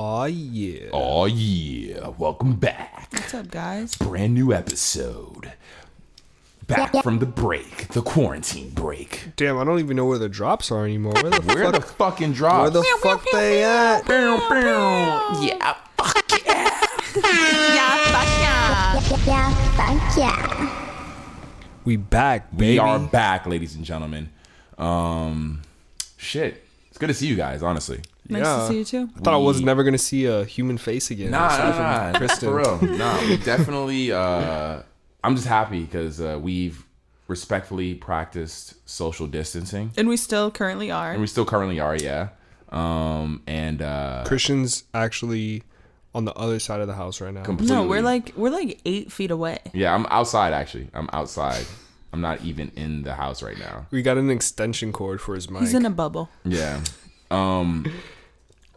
Oh yeah. Oh yeah. Welcome back. What's up, guys? Brand new episode. Back from the break. The quarantine break. Damn, I don't even know where the drops are anymore. Where the fucking drops? Where the fuck they at? Yeah, fuck yeah. Yeah, fuck yeah. We back, baby. We are back, ladies and gentlemen. Shit. It's good to see you guys, honestly. Nice to see you too. I thought I was never gonna see a human face again. Nah, Kristen. for real. Nah, we definitely. I'm just happy because we've respectfully practiced social distancing, And we still currently are. Yeah. Christian's actually on the other side of the house right now. Completely. No, we're like 8 feet away. Yeah, I'm outside actually. I'm outside. I'm not even in the house right now. We got an extension cord for his mic. He's in a bubble. Yeah.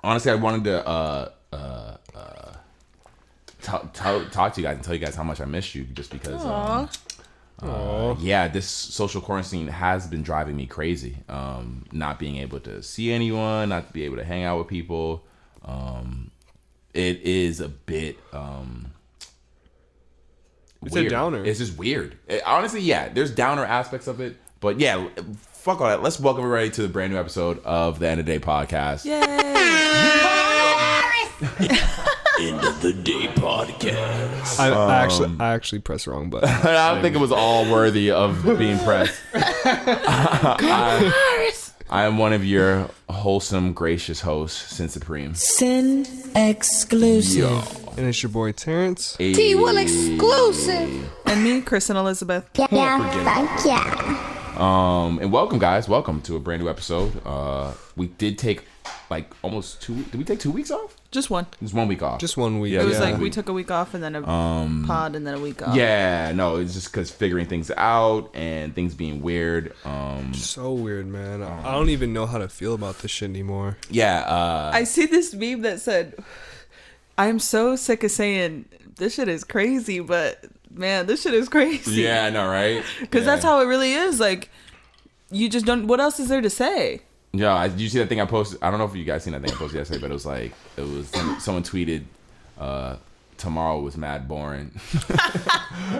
Honestly, I wanted to talk to you guys and tell you guys how much I missed you, just because. Yeah, this social quarantine has been driving me crazy. Not being able to see anyone, not to be able to hang out with people. It is a bit. It's weird. a downer. It's just weird. Honestly, yeah, there's downer aspects of it, but yeah, fuck all that. Let's welcome everybody to the brand new episode of the End of the Day podcast. Yay! End of the Day podcast. I actually pressed the wrong button. I don't think it was all worthy of being pressed. I am one of your wholesome, gracious hosts, Sin Supreme. Sin exclusive. And it's your boy Terrence. T-Will exclusive. And me, Kristen Elizabeth. Yeah, fuck yeah. And welcome, guys. Welcome to a brand new episode. We did take like almost 2. Did we take 2 weeks off? Just one. Just 1 week off. Just 1 week. Yeah, It was yeah. like we took a week off and then a pod and then a week off. Yeah, no, it's just because figuring things out and things being weird. So weird, man. I don't even know how to feel about this shit anymore. Yeah. I see this meme that said, I'm so sick of saying this shit is crazy, but man, this shit is crazy. Yeah, I know, right? Because that's how it really is. Like, you just don't, what else is there to say? Yeah, did you see that thing I posted? I don't know if you guys seen that thing I posted yesterday, but it was someone tweeted, tomorrow was mad boring.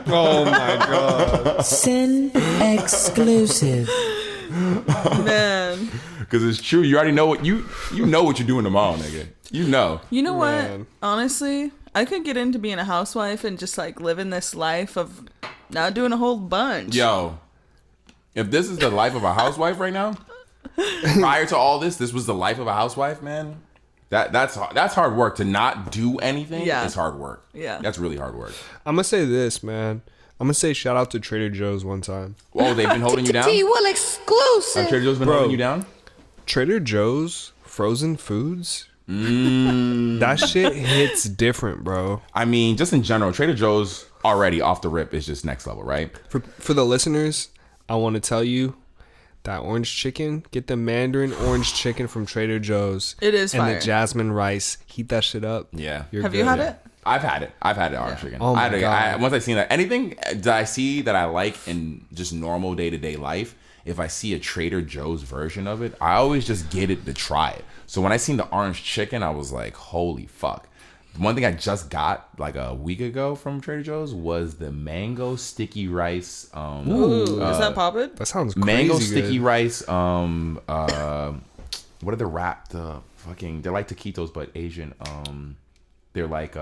Oh my god. Sin exclusive. Man. Because it's true. You already know what you know what you're doing tomorrow, nigga. You know. You know Man. what? Honestly, I could get into being a housewife and just like living this life of not doing a whole bunch. Yo, if this is the life of a housewife right now, prior to all this was the life of a housewife, man. That's hard work. To not do anything is hard work. Yeah. That's really hard work. I'm gonna say this, man. I'm gonna say shout out to Trader Joe's one time. Oh, they've been holding you down? T-Will exclusive. Trader Joe's been Bro. holding you down? Trader Joe's frozen foods. That shit hits different, bro. I mean, just in general, Trader Joe's already off the rip is just next level, right? For the listeners, I want to tell you that orange chicken, get the Mandarin orange chicken from Trader Joe's. It is and fire. the jasmine rice. Heat that shit up. Yeah. You're Have good. you had it? I've had it orange chicken. Oh my God. Once I seen that, anything that I see that I like in just normal day-to-day life, if I see a Trader Joe's version of it, I always just get it to try it. So when I seen the orange chicken, I was like, holy fuck. One thing I just got like a week ago from Trader Joe's was the mango sticky rice. Ooh, is that poppin'? That sounds crazy Mango good. sticky rice. What are the fucking? They're like taquitos, but Asian. They're like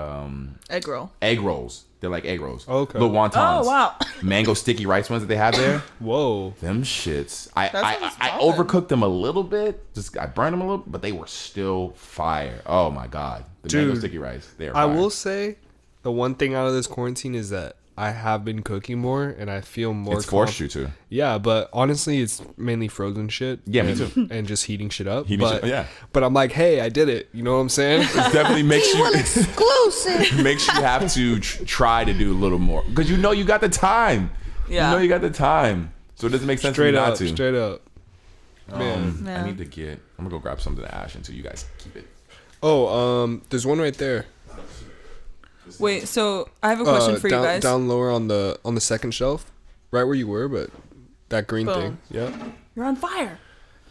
Egg roll. egg rolls. They're like egg rolls. Okay. The wontons. Oh, wow. Mango sticky rice ones that they have there. Whoa. Them shits. That I sounds fun. overcooked them a little bit. I burned them a little, but they were still fire. Oh my god. The mango Dude, sticky rice. They are I fire. will say the one thing out of this quarantine is that I have been cooking more and I feel more It's forced you to. Yeah, but honestly it's mainly frozen shit. Yeah, me too. And just heating shit up. Yeah. But I'm like, hey, I did it. You know what I'm saying? It definitely makes T-Will you exclusive. makes you have to try to do a little more because you know you got the time. Yeah. You know you got the time, so it doesn't make sense for you not to. Straight up. Man. Yeah. I need to get. I'm gonna go grab something to Ash until you guys keep it. Oh, there's one right there. Wait, so I have a question for down, you guys. Down lower on the second shelf, right where you were, but that green Boom. thing. Yeah, You're on fire.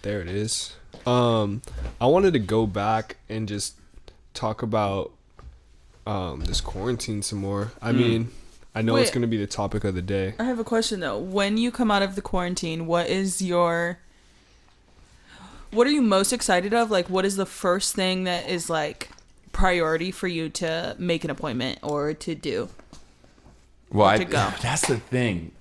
there it is. I wanted to go back and just talk about this quarantine some more. I mean, I know it's Wait. going to be the topic of the day. I have a question though. When you come out of the quarantine, what are you most excited of? Like, what is the first thing that is like priority for you to make an appointment or to do? Well, to go. That's the thing.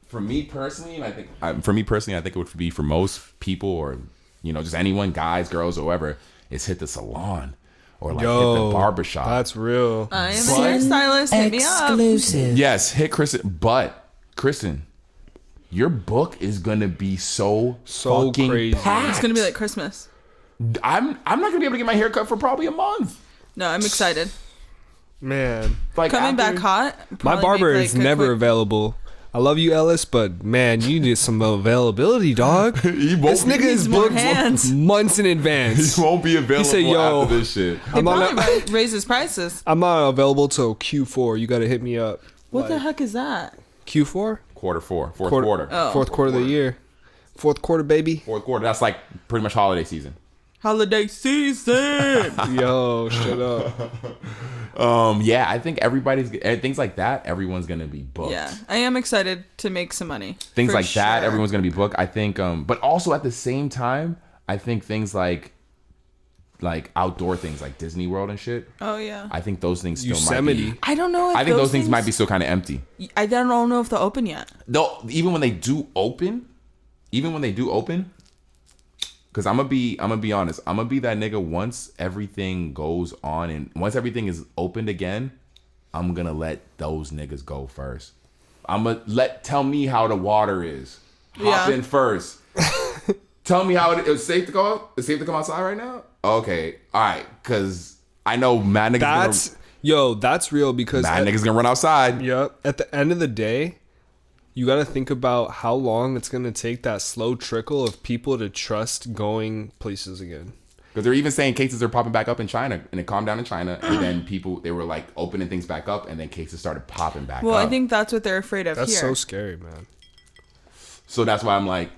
For me personally, and I think it would be for most people, or just anyone, guys, girls, or whoever, is hit the salon or like hit the barbershop. That's real. I am a hairstylist. Hit me up. Exclusive. Yes, hit Kristen. But Kristen, your book is gonna be so fucking crazy. packed. It's gonna be like Christmas. I'm not gonna be able to get my hair cut for probably a month. No, I'm excited. Man, Like Coming back after- hot. my probably barber make, is like, a never quick- available. I love you, Ellis, but man, you need some availability, dog. He won't This nigga be, is more booked hands. months in advance. he won't be available said, "Yo, after this shit." They I'm not, probably raises prices. I'm not available till Q4. You got to hit me up. What the Like, heck is that? Q4? Fourth quarter. Oh. Fourth quarter of the year. Fourth quarter, baby. Fourth quarter. That's like pretty much holiday season. Holiday season. Yo, shut up. Yeah, I think things like that. Everyone's gonna be booked. Yeah, I am excited to make some money. Things For like that. sure. Everyone's gonna be booked. I think. But also at the same time, I think things like outdoor things like Disney World and shit. Oh yeah. I think those things still Yosemite. might be. I don't know. If I think those things might be still kind of empty. I don't know if they'll open yet. No, even when they do open, because I'm gonna be honest, I'm gonna be that nigga once everything goes on and once everything is opened again, I'm gonna let those niggas go first. I'm gonna tell me how the water is. Hop Yeah. in first. Tell me how it's safe to go out. It's safe to come outside right now. Okay, all right, because I know mad niggas. That's real because Niggas gonna run outside. Yep. At the end of the day, you got to think about how long it's going to take that slow trickle of people to trust going places again. Because they're even saying cases are popping back up in China, and it calmed down in China, and then they were like opening things back up, and then cases started popping back Well, up. I think that's what they're afraid of That's here. so scary, man. So that's why I'm like,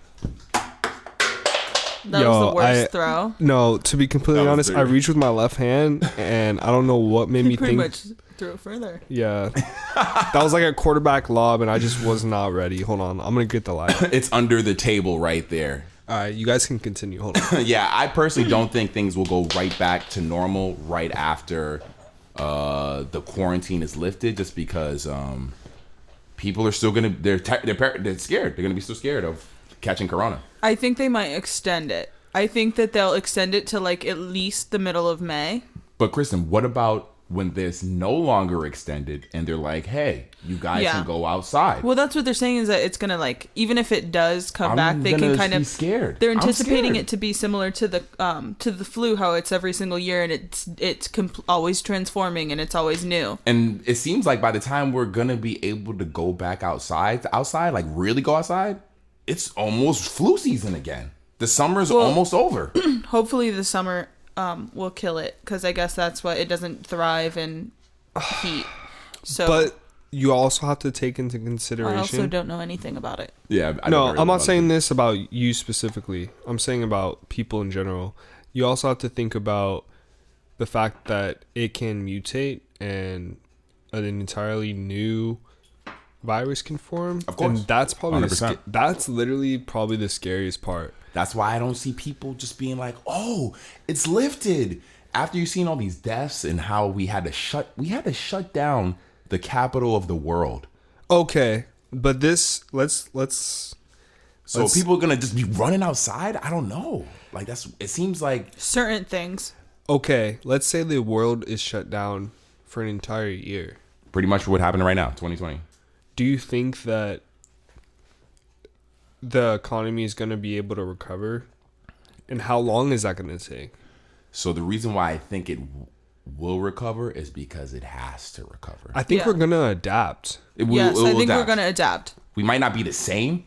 That was the worst throw. No, to be completely That was honest, I dirty. reached with my left hand, and I don't know what made me Pretty think. much threw it further. Yeah. That was like a quarterback lob, and I just was not ready. Hold on. I'm going to get the light. it's under the table right there. All right. You guys can continue. Hold on. Yeah, I personally don't think things will go right back to normal right after the quarantine is lifted, just because people are still gonna they're scared. They're gonna be still scared of catching corona. I think they might extend it. I think that they'll extend it to like at least the middle of May. But Kristen, what about when this no longer extended and they're like, hey, you guys Yeah. can go outside? Well, that's what they're saying is that it's gonna like even if it does come I'm back, they can gonna kind be of scared. They're I'm anticipating scared. it to be similar to the flu, how it's every single year and it's always transforming and it's always new. And it seems like by the time we're gonna be able to go back outside, like really go outside, it's almost flu season again. The summer's almost over. Hopefully, the summer will kill it because I guess that's what it doesn't thrive in heat. So, But you also have to take into I consideration. also don't know anything about it. Yeah. No, I'm not saying this about you specifically. I'm saying about people in general. You also have to think about the fact that it can mutate and an entirely new virus can form. Of course. And that's probably 100%. that's literally probably the scariest part. That's why I don't see people just being like, "Oh, it's lifted." After you've seen all these deaths and how we had to shut down the capital of the world. Okay, but this let's So people are gonna just be running outside? I don't know. Like it seems like Certain things. okay, let's say the world is shut down for an entire year. pretty much what happened right now, 2020. Do you think that the economy is going to be able to recover? And how long is that going to take? So the reason why I think it will recover is because it has to recover. I think Yeah. we're going to adapt. It will- Yes, it will I think we're adapt. gonna adapt. We might not be the same.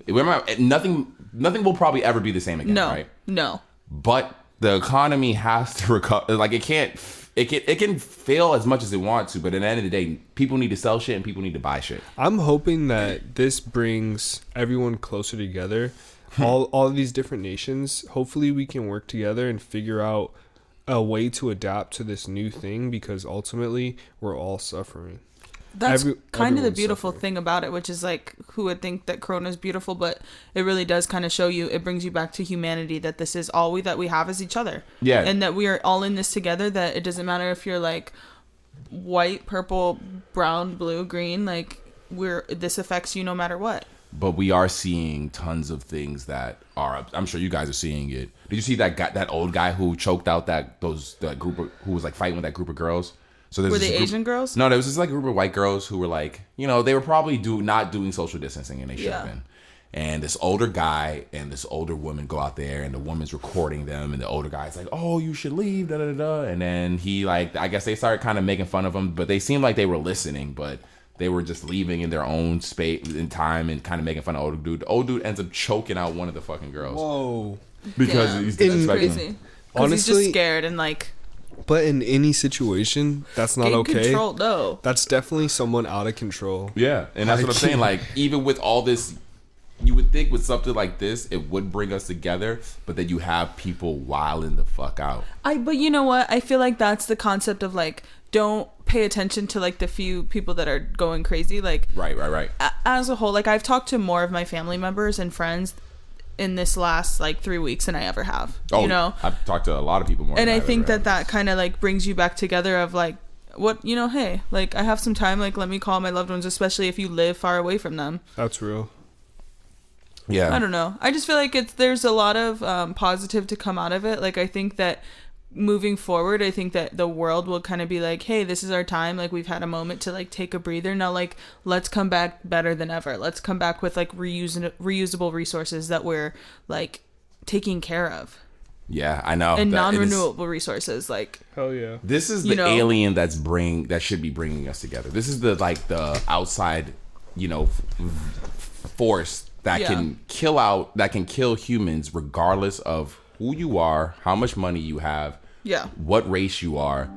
Nothing will probably ever be the same again, No, right? no. But the economy has to recover. Like it can fail as much as it wants to, but at the end of the day, people need to sell shit and people need to buy shit. I'm hoping that this brings everyone closer together. All of these different nations. Hopefully we can work together and figure out a way to adapt to this new thing, because ultimately we're all suffering. That's kind of the everyone's beautiful suffering. thing about it, which is like, who would think that Corona is beautiful, but it really does kind of show you, it brings you back to humanity, that this is all that we have is each other. Yeah. And that we are all in this together, that it doesn't matter if you're like white, purple, brown, blue, green, like this affects you no matter what. But we are seeing tons of things that are. I'm sure you guys are seeing it. Did you see that old guy who choked out that group who was like fighting with that group of girls? So Were they Asian girls? No, there was just like a group of white girls who were like, they were probably not doing social distancing, and they should have been. And this older guy and this older woman go out there, and the woman's recording them, and the older guy's like, "Oh, you should leave," da da da. And then he I guess they started kind of making fun of him, but they seemed like they were listening, but they were just leaving in their own space and time and kind of making fun of older dude. The old dude ends up choking out one of the fucking girls. Whoa. Because Damn, he's that's disrespecting crazy. him. Because he's just Honestly- scared and like But in any situation, that's not in okay. control. No. That's definitely someone out of control. Yeah, and that's what I'm saying. Like, even with all this, you would think with something like this, it would bring us together, but then you have people wilding the fuck out. But you know what? I feel like that's the concept of like, don't pay attention to like the few people that are going crazy. Like, Right. as a whole, like I've talked to more of my family members and friends in this last like 3 weeks than I ever have. Oh, I've talked to a lot of people more. And than I I've think ever that kind of like brings you back together of like, hey, like I have some time, like let me call my loved ones, especially if you live far away from them. That's real. Yeah. I don't know. I just feel like there's a lot of positive to come out of it. Like I think that moving forward, I think that the world will kind of be like, hey, this is our time. Like we've had a moment to like take a breather. Now like let's come back better than ever. Let's come back with like reusable resources that we're like taking care of. Yeah, I know. And That- non-renewable resources, like Hell yeah. This is the alien that should be bringing us together. This is the outside, force that can kill humans regardless of who you are, how much money you have, what race you are.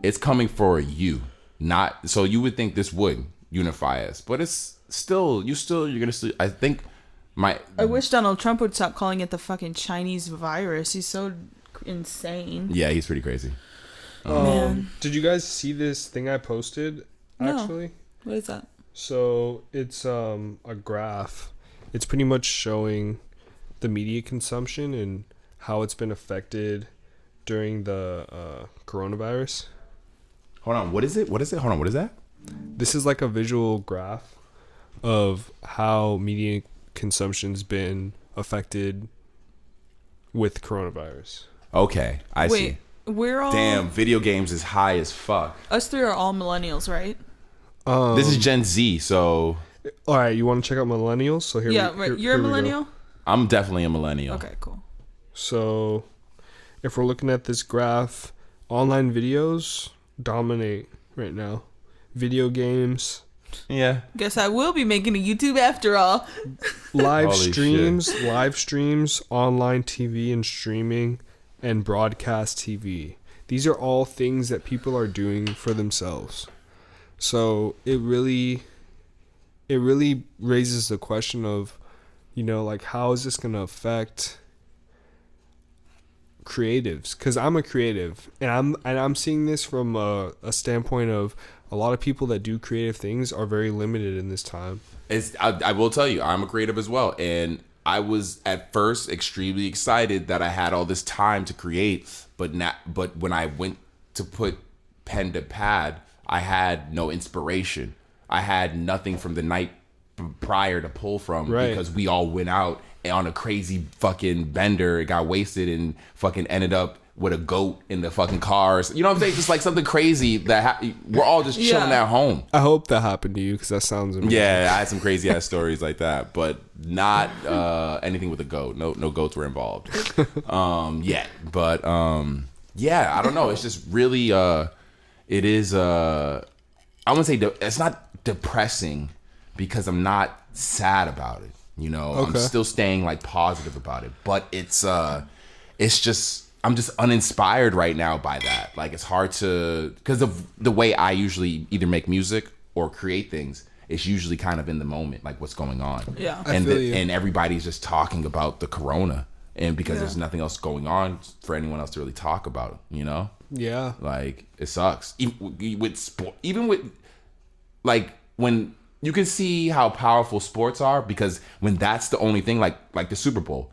It's coming for you. Not so you would think this would unify us, but it's still you're gonna see. I think I wish Donald Trump would stop calling it the fucking Chinese virus. He's so insane. Yeah, he's pretty crazy. Man. Did you guys see this thing I posted? No. Actually, What is that? so it's a graph. It's pretty much showing the media consumption and how it's been affected during the coronavirus. Hold on, what is it? Hold on, what is that? This is like a visual graph of how media consumption's been affected with coronavirus. Okay, I see. We're all Damn, video games is high as fuck. us three are all millennials, right? This is Gen Z, so All right, you want to check out millennials? So here, Yeah, right. You're a here we go. millennial? I'm definitely a millennial. Okay, cool. So, if we're looking at this graph, online videos dominate right now. Video games, Yeah. Guess I will be making a YouTube after all. live Holy streams, online TV and streaming, and broadcast TV. These are all things that people are doing for themselves. So it really raises the question of, like, how is this going to affect creatives? Because I'm a creative, and I'm seeing this from a standpoint of a lot of people that do creative things are very limited in this time. I will tell you, I'm a creative as well, and I was at first extremely excited that I had all this time to create, but when I went to put pen to pad, I had no inspiration. I had nothing from the night prior to pull from, Right. because we all went out on a crazy fucking bender. It got wasted and fucking ended up with a goat in the fucking cars. You know what I'm saying? Just like something crazy that we're all just chilling Yeah. at home. I hope that happened to you, because that sounds amazing. Yeah, I had some crazy ass stories like that, but not anything with a goat. No goats were involved yet. But yeah, I don't know. It's just really it is I wouldn't say it's not depressing, because I'm not sad about it. I'm Okay. still staying like positive about it, but it's just I'm just uninspired right now by that. Like, it's hard to, because of the way I usually either make music or create things. It's usually kind of in the moment, like what's going on. Yeah. I feel you. And everybody's just talking about the corona. and because there's nothing else going on for anyone else to really talk about, you know? Yeah. Like, it sucks. Even with sport, even with, like, when you can see how powerful sports are, because when that's the only thing, like the Super Bowl,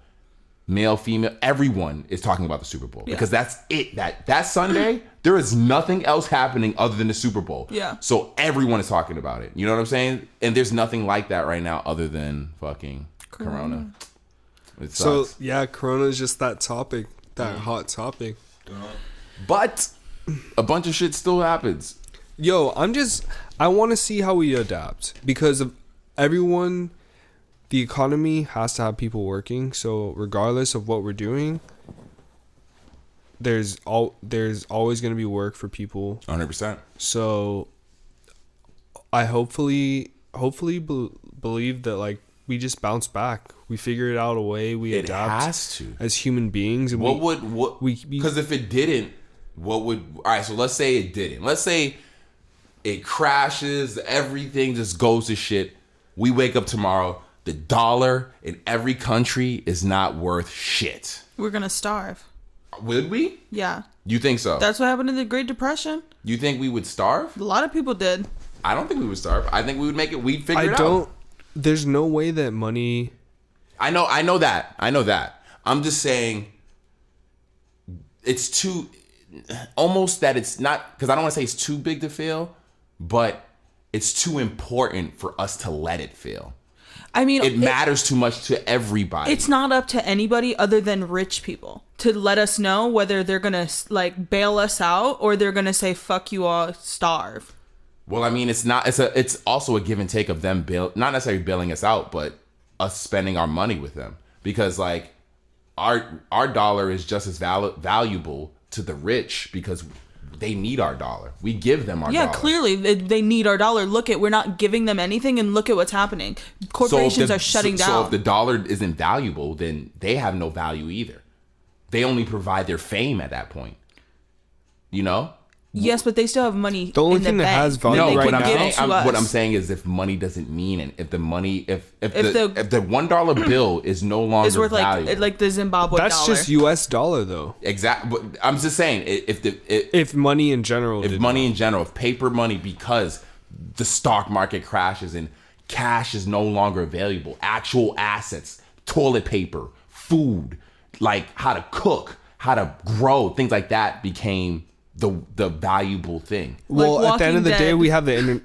male, female, everyone is talking about the Super Bowl because that's it. That Sunday, there is nothing else happening other than the Super Bowl. Yeah. So everyone is talking about it. You know what I'm saying? And there's nothing like that right now other than fucking Corona. It sucks. So yeah, Corona is just that topic, that hot topic. But a bunch of shit still happens. Yo, I want to see how we adapt because of everyone. The economy has to have people working, so regardless of what we're doing, there's always going to be work for people. 100%. So I hopefully believe that like we just bounce back. We figure it out a way. We adapt. It has to as human beings. And because if it didn't, what would? All right, so let's say it didn't. Let's say it crashes. Everything just goes to shit. We wake up tomorrow. The dollar in every country is not worth shit. We're gonna starve. Would we? Yeah. You think so? That's what happened in the Great Depression. You think we would starve? A lot of people did. I don't think we would starve. I think we would make it. We'd figure it out. There's no way that money. I know that. I'm just saying it's too almost that it's not, because I don't want to say it's too big to fail, but it's too important for us to let it fail. I mean, it matters too much to everybody. It's not up to anybody other than rich people to let us know whether they're gonna like bail us out or they're gonna say fuck you all, starve. Well, I mean, it's also a give and take of them not necessarily bailing us out, but us spending our money with them, because like our dollar is just as valuable to the rich because they need our dollar. We give them our dollar. Yeah, clearly they need our dollar. Look at, we're not giving them anything, and look at what's happening. Corporations are shutting down. So if the dollar isn't valuable, then they have no value either. They only provide their fame at that point. You know? Yes, but they still have money. The only in thing the that bank has value that they right can now. give to us. What I'm saying is, if money doesn't mean it, if the $1 bill is no longer is worth valuable, like the Zimbabwe That's dollar. just U.S. dollar though. Exactly. But I'm just saying, if money in general, if paper money, because the stock market crashes and cash is no longer available, actual assets, toilet paper, food, like how to cook, how to grow, things like that became the valuable thing. Well, like at the end of the day, Dead. we have the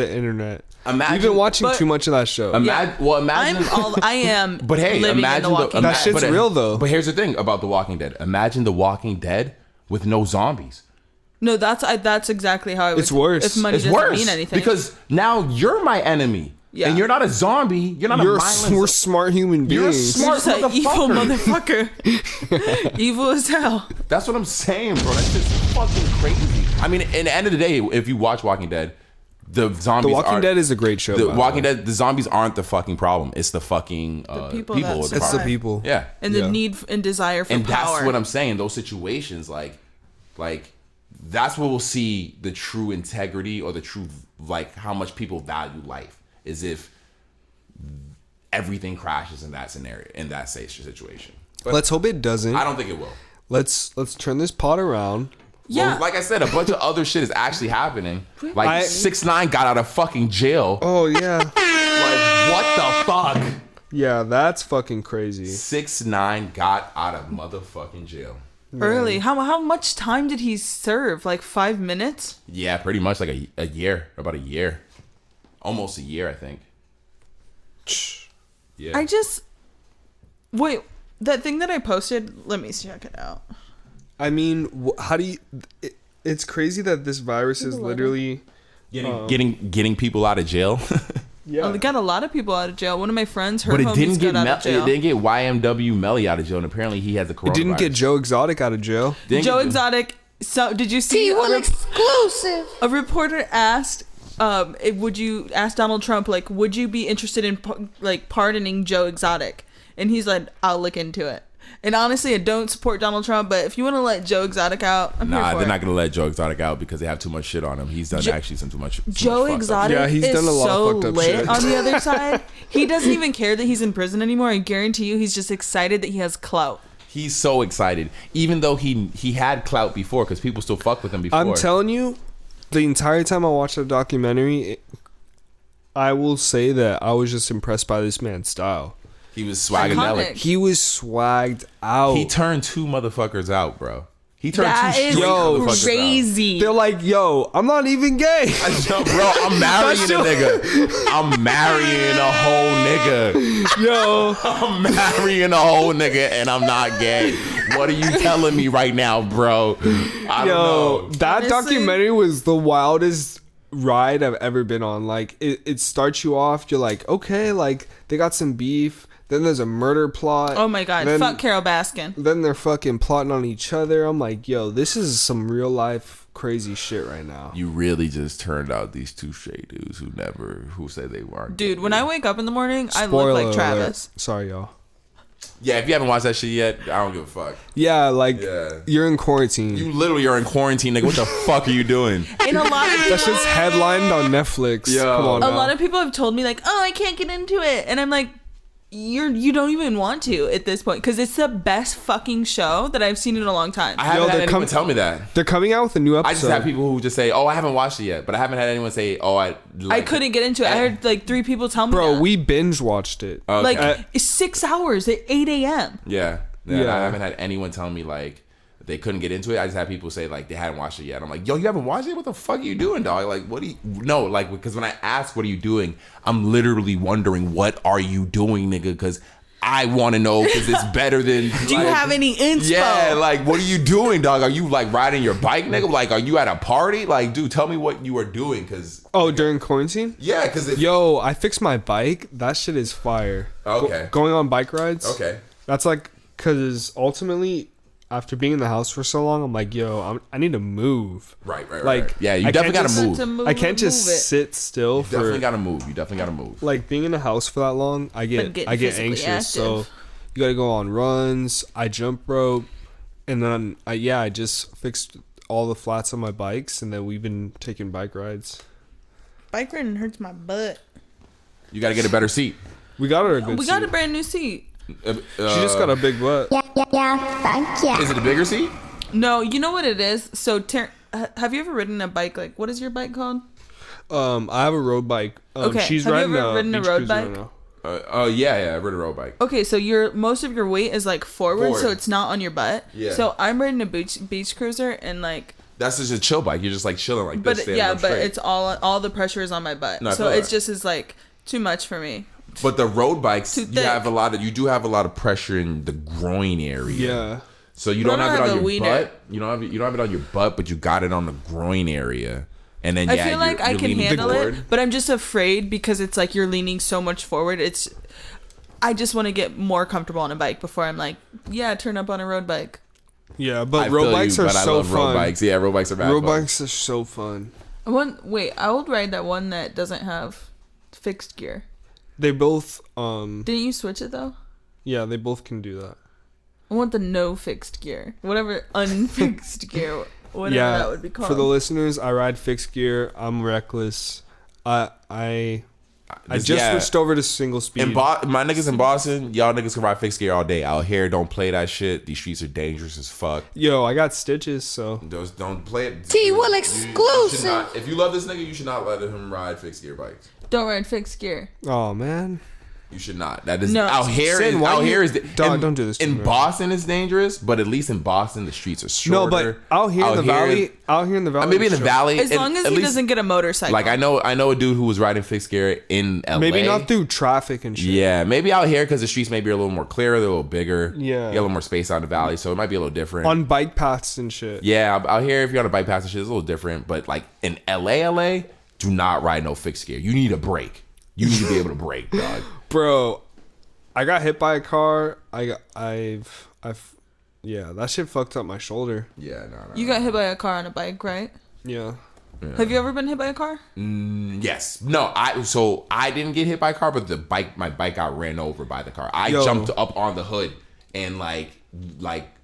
internet. Imagine, You've been watching too much of that show. Imagine. I am. But hey, living imagine in the Walking that Dead. shit's real though. But here's the thing about The Walking Dead. Imagine The Walking Dead with no zombies. No, that's exactly how I would. It's worse. If money It's doesn't worse mean anything, because now you're my enemy. Yeah. And you're not a zombie. You're not a mindless. We're smart human You're beings. smart. You're just an evil motherfucker. motherfucker. Evil as hell. That's what I'm saying, bro. That's just fucking crazy. I mean, in the end of the day, if you watch Walking Dead, the zombies. The Walking Dead is a great show. The Walking Dead, the zombies aren't the fucking problem. It's the fucking people people. that Are the It's the problem. people. Yeah. And the need and desire for And power. that's what I'm saying. Those situations, like that's where we'll see the true integrity or the true, like, how much people value life, is if everything crashes in that scenario, in that situation. But Let's hope it doesn't. I don't think it will. Let's turn this pot around. Yeah. Well, like I said, a bunch of other shit is actually happening. Like 6ix9ine got out of fucking jail. Oh yeah. Like, what the fuck? Yeah, that's fucking crazy. 6ix9ine got out of motherfucking jail. Early. How much time did he serve? Like 5 minutes? Yeah, pretty much like a year. About a year. Almost a year, I think. Yeah. Wait, that thing that I posted, let me check it out. I mean, how do you? It's crazy that this virus is literally getting people out of jail. yeah. It got a lot of people out of jail. One of my friends, her But it homies didn't get got out of jail. it didn't get YMW Melly out of jail, and apparently he has the coronavirus. It didn't get Joe Exotic out of jail. Joe Exotic. So did you see T1 exclusive. a reporter asked, would you ask Donald Trump, would you be interested in pardoning Joe Exotic? And he's like, I'll look into it. And honestly, I don't support Donald Trump, but if you want to let Joe Exotic out, I'm here Nah, for they're it. not gonna let Joe Exotic out because they have too much shit on him. He's done actually some too much. Joe fucked up Exotic Yeah, he's is done a lot of so fucked up lit shit. on the other side. He doesn't even care that he's in prison anymore. I guarantee you he's just excited that he has clout. He's so excited, even though he had clout before because people still fuck with him before. I'm telling you, the entire time I watched the documentary, I will say that I was just impressed by this man's style. He was swagadelic. Iconic. He was swagged out. He turned 2 motherfuckers out, bro. He turned That 2 is straight motherfuckers crazy. They're like, yo, I'm not even gay. out. Bro, I'm marrying a nigga. I'm marrying a whole nigga. Yo, I'm marrying a whole nigga and I'm not gay. What are you telling me right now, bro? I don't know. that Honestly- documentary was the wildest ride I've ever been on. Like, it starts you off, you're like, okay, like, they got some beef. Then there's a murder plot. Oh my god, Then- fuck Carol Baskin. Then they're fucking plotting on each other. I'm like, yo, this is some real life crazy shit right now. You really just turned out these 2 straight dudes who said they weren't. Dude, when I wake up in the morning, I Spoiler look like alert. Travis. Sorry, y'all. Yeah, if you haven't watched that shit yet, I don't give a fuck. Yeah, like, Yeah. you're in quarantine. You literally are in quarantine, nigga. What the fuck are you doing? And a lot of That shit's headlined on Netflix. Yo. Come on a now. lot of people have told me like, oh, I can't get into it, and I'm like, you don't even want to at this point because it's the best fucking show that I've seen in a long time. I haven't Yo, had they're anyone tell me that. They're coming out with a new episode. I just have people who just say, "Oh, I haven't watched it yet," but I haven't had anyone say, "Oh, I." I couldn't get into it. I heard like 3 people tell me Bro, that. we binge watched it. Okay. Like it's 6 hours at 8 a.m. Yeah. Yeah. I haven't had anyone tell me like they couldn't get into it. I just had people say like they hadn't watched it yet. I'm like, yo, you haven't watched it? What the fuck are you doing, dog? Like, what do you? No, like because when I ask, what are you doing? I'm literally wondering, what are you doing, nigga? Because I want to know because it's better than. Do you have any inspo? Yeah, like what are you doing, dog? Are you like riding your bike, nigga? Like, are you at a party? Like, dude, tell me what you are doing, because Oh, during quarantine? yeah, because Yo, I fixed my bike. That shit is fire. Okay. Going on bike rides. Okay. That's like, because ultimately, after being in the house for so long, I'm like, yo, I need to move. Right. Like, Yeah, you I definitely can't gotta just- move. I can't just sit still for. Definitely gotta move. You definitely gotta move. Like being in the house for that long, I get getting physically anxious. So active. you got to go on runs. I jump rope, and then I just fixed all the flats on my bikes, and then we've been taking bike rides. Bike riding hurts my butt. You gotta get a better seat. We got her a good. We got a seat. brand new seat. She just got a big butt. Yeah, thank you. Is it a bigger seat? No, you know what it is? So, have you ever ridden a bike? Like, what is your bike called? I have a road bike. Okay, She's have you riding ever ridden a beach road cruiser bike? right now. Yeah. I rode a road bike. Okay, so most of your weight is like forward, so Forward. it's not on your butt. Yeah. So I'm riding a beach cruiser, and like, That's just a chill bike. You're just like chilling like but this. standing yeah, up but straight. it's all the pressure is on my butt. No, I So feel it's that. just is like too much for me. But the road bikes, Too you thick. do have a lot of pressure in the groin area. Yeah. So you But don't I have don't it have on a your wiener. butt. You don't have it on your butt, but you got it on the groin area. And then I feel like I can leaning handle forward. it, but I'm just afraid because it's like you're leaning so much forward. I just want to get more comfortable on a bike before I'm like, yeah, turn up on a road bike. Yeah, but I road feel bikes you, are but I so love fun. road bikes. Yeah, road bikes are bad. Road fun. bikes are so fun. I would ride that one that doesn't have fixed gear. They both Didn't you switch it though? yeah, they both can do that. I want the no fixed gear, whatever unfixed gear, whatever Yeah, that would be called. for the listeners, I ride fixed gear. I'm reckless. I just switched over to single speed. In my niggas in Boston, y'all niggas can ride fixed gear all day. Out here, don't play that shit. These streets are dangerous as fuck. Yo, I got stitches, so Those don't play it. T-Will You exclusive. should not- if you love this nigga, you should not let him ride fixed gear bikes. Don't ride fixed gear. oh man. You should not. That is No. out here. Sin, why you- is Dog, don't do this to In me, man. Boston, it's dangerous, but at least in Boston, the streets are shorter. No, but out here in the valley, maybe in the sure. valley, As and long as at he least- doesn't get a motorcycle. Like I know a dude who was riding fixed gear in LA. Maybe not through traffic and shit. Yeah, maybe out here because the streets maybe are a little more clearer, they're a little bigger. Yeah. you got a little more space out in the valley, so it might be a little different. On bike paths and shit. Yeah, out here if you're on a bike path and shit, it's a little different. But like in LA, do not ride no fixed gear. You need a brake. You need to be able to brake, dog. Bro, I got hit by a car. I've yeah, that shit fucked up my shoulder. Yeah, no. You got hit by a car on a bike, right? Yeah. Have you ever been hit by a car? Yes. No, I didn't get hit by a car, but my bike got ran over by the car. I Yo. jumped up on the hood and like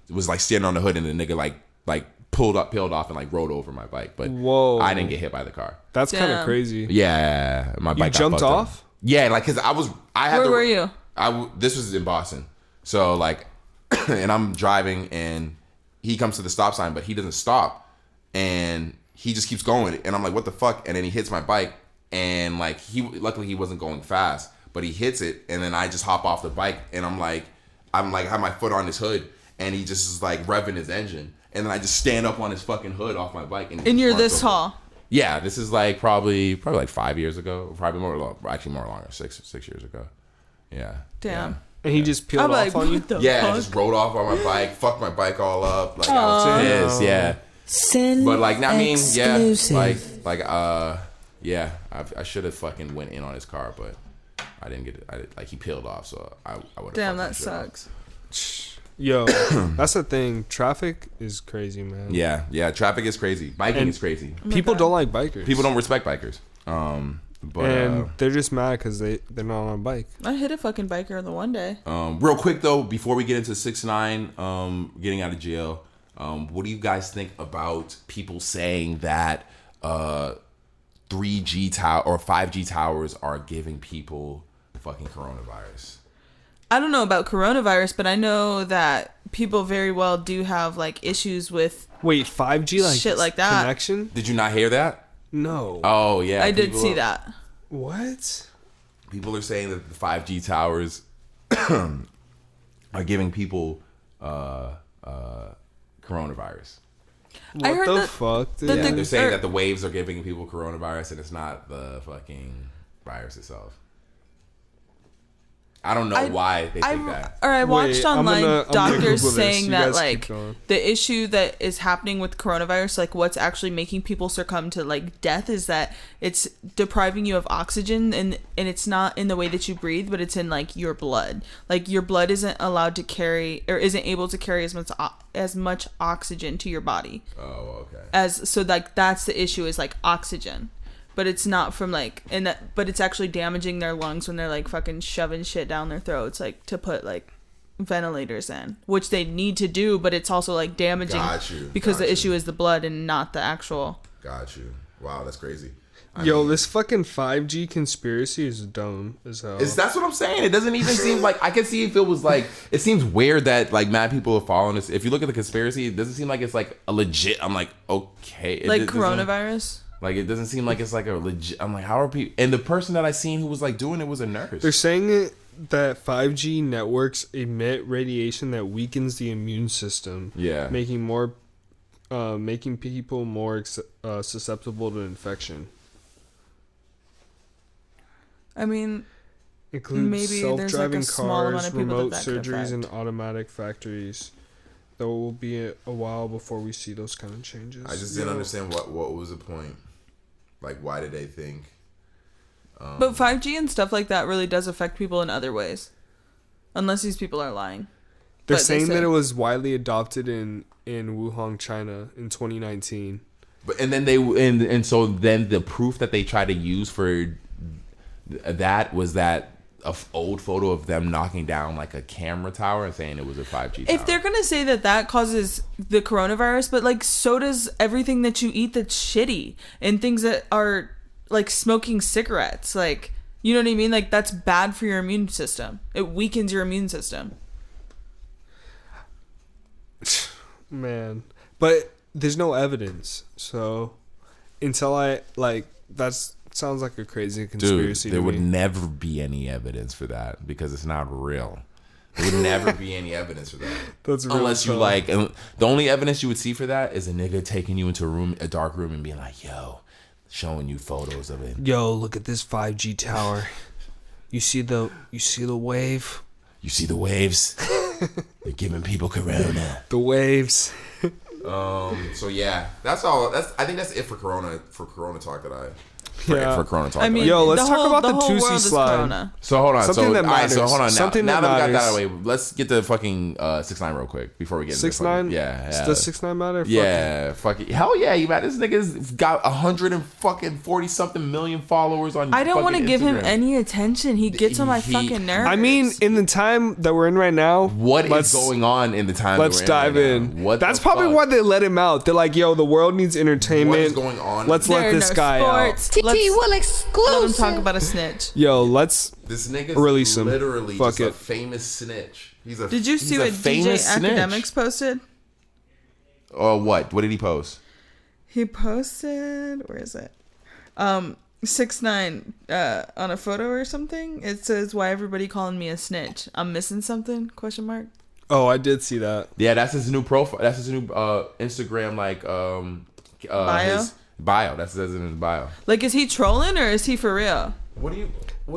was like standing on the hood, and the nigga like peeled off and like rode over my bike. But Whoa. I didn't get hit by the car. That's kind of Damn. crazy. Yeah, my bike got jumped fucked up. off? Yeah, like because I had Where to, were you? This was in Boston, so like, and I'm driving, and he comes to the stop sign, but he doesn't stop, and he just keeps going, and I'm like, what the fuck? And then he hits my bike, and like luckily he wasn't going fast, but he hits it, and then I just hop off the bike, and I'm like have my foot on his hood, and he just is like revving his engine, and then I just stand up on his fucking hood off my bike, and you're this over. tall. Yeah, this is like probably like 5 years ago, probably more longer, 6 years ago. Yeah. Damn. Yeah. And he just peeled I'm off like, on you? what the Yeah, fuck? I just rode off on my bike, fucked my bike all up. Like I was pissed, yeah. Sin But like, I mean, exclusive. yeah, I should have fucking went in on his car, but I didn't get it. Like he peeled off, so I would have. Damn, that sucks. Yo, that's the thing. Traffic is crazy, man. Yeah, traffic is crazy. Biking And is crazy. People don't like bikers. People don't respect bikers. But and they're just mad because they're not on a bike. I hit a fucking biker the one day. real quick though, before we get into 6ix9ine getting out of jail, what do you guys think about people saying that 3G tower or 5G towers are giving people fucking coronavirus? I don't know about coronavirus, but I know that people very well do have like issues with. Wait, 5G like Shit like that. connection? Did you not hear that? No. Oh yeah, I did people- see that. What? People are saying that the 5G towers are giving people coronavirus. What I heard the that- fuck, dude? that Yeah, the- they're saying or- that the waves are giving people coronavirus, and it's not the fucking virus itself. I don't know why they think that. Or I watched Wait, I'm online gonna doctors Google this. saying You that guys keep like going. the issue that is happening with coronavirus, like what's actually making people succumb to like death, is that it's depriving you of oxygen, and it's not in the way that you breathe, but it's in like your blood. Like your blood isn't allowed to carry or isn't able to carry as much oxygen to your body. Oh, okay. Like that's the issue, is like oxygen. But it's not from like, but it's actually damaging their lungs when they're like fucking shoving shit down their throats, like to put like ventilators in, which they need to do, but it's also like damaging because the issue is the blood and not the actual. Got you. Wow, that's crazy. Yo, this fucking 5G conspiracy is dumb as hell. That's what I'm saying. It doesn't even seem like, I can see if it was like, it seems weird that like mad people are following this. If you look at the conspiracy, it doesn't seem like it's like a legit. I'm like, okay. Like coronavirus? Like it doesn't seem like it's like a legit. I'm like, how are people? And the person that I seen who was like doing it was a nurse. They're saying that 5G networks emit radiation that weakens the immune system. Yeah. Making people more susceptible to infection. I mean, Includes maybe there's, like, a self-driving small amount cars, of people remote that could surgeries, and affect. automatic factories. Though it will be a while before we see those kind of changes. I just didn't understand what was the point. Like, why did they think? but 5G and stuff like that really does affect people in other ways, unless these people are lying. They're But saying say- that it was widely adopted in Wuhan, China in 2019. But and then so then the proof that they tried to use for that was that old photo of them knocking down like a camera tower and saying it was a 5G tower. If they're gonna say that causes the coronavirus, but like so does everything that you eat that's shitty, and things that are like smoking cigarettes, like, you know what I mean? Like that's bad for your immune system. It weakens your immune system. Man. But there's no evidence. So until that's sounds like a crazy conspiracy Dude, there to would me. never be any evidence for that because it's not real. There would never be any evidence for that. That's real unless you tough. like. The only evidence you would see for that is a nigga taking you into a dark room and being like, "Yo," showing you photos of it. Yo, look at this 5G tower. You see the wave? You see the waves? They're giving people corona. The waves. So yeah, that's all. I think that's it for Corona talk that I for Corona talk. I mean, Yo, let's the talk whole- about the whole Toosie world is Slide. Corona. So hold on. Something so, that all right, so matters. hold on. Something now that that we got that matters. out of the way, let's get the fucking 6ix9ine real quick before we get into 6ix9ine. Yeah. Does 6ix9ine matter? Fuck it. Yeah, fuck it. Hell yeah, you man. This nigga's got 140 something million followers on. I don't want to fucking give him Instagram. any attention. He gets on my fucking nerves. I mean, in the time that we're in right now, What is let's- going on in the time? Let's that we're dive right in. now? What? That's the probably fuck? why they let him out. They're like, yo, the world needs entertainment. What is going on? Let's There let are this no guy sports. TT will Let him exclusive. talk about a snitch. out. Yo, let's. This nigga's Release him. literally Fuck just a it. famous snitch. Did you see what DJ Academics posted? Or what? What did he post? He posted, where is it? 6ix9ine on a photo or something. It says, "Why everybody calling me a snitch? I'm missing something?" Question mark. Oh, I did see that. Yeah, that's his new profile. That's his new Instagram Bio? His bio. That's in his bio. Like, is he trolling or is he for real? What do you?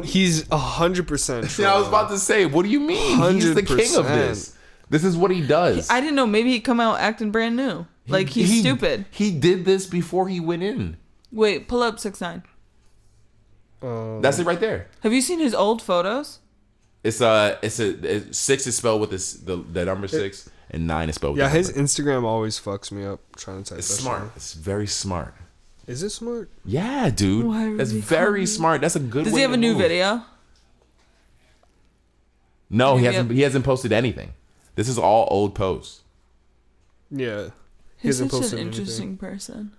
He's 100%. See, I was about to say, what do you mean? He's the king of 100%. this. This is what he does. I didn't know. Maybe he come out acting brand new. Like he's stupid. He did this before he went in. Wait, pull up 6ix9ine. That's it right there. Have you seen his old photos? It's 6 is spelled with the number 6 and 9 is spelled with Yeah, the his number. Instagram always fucks me up trying to type It's that smart. shit. It's very smart. Is it smart? Yeah, dude. Why would That's he very call smart. That's a good Does way he have to a new move. video? No, he Maybe hasn't. He hasn't posted anything. This is all old posts. Yeah. He He's hasn't such posted an anything. interesting person.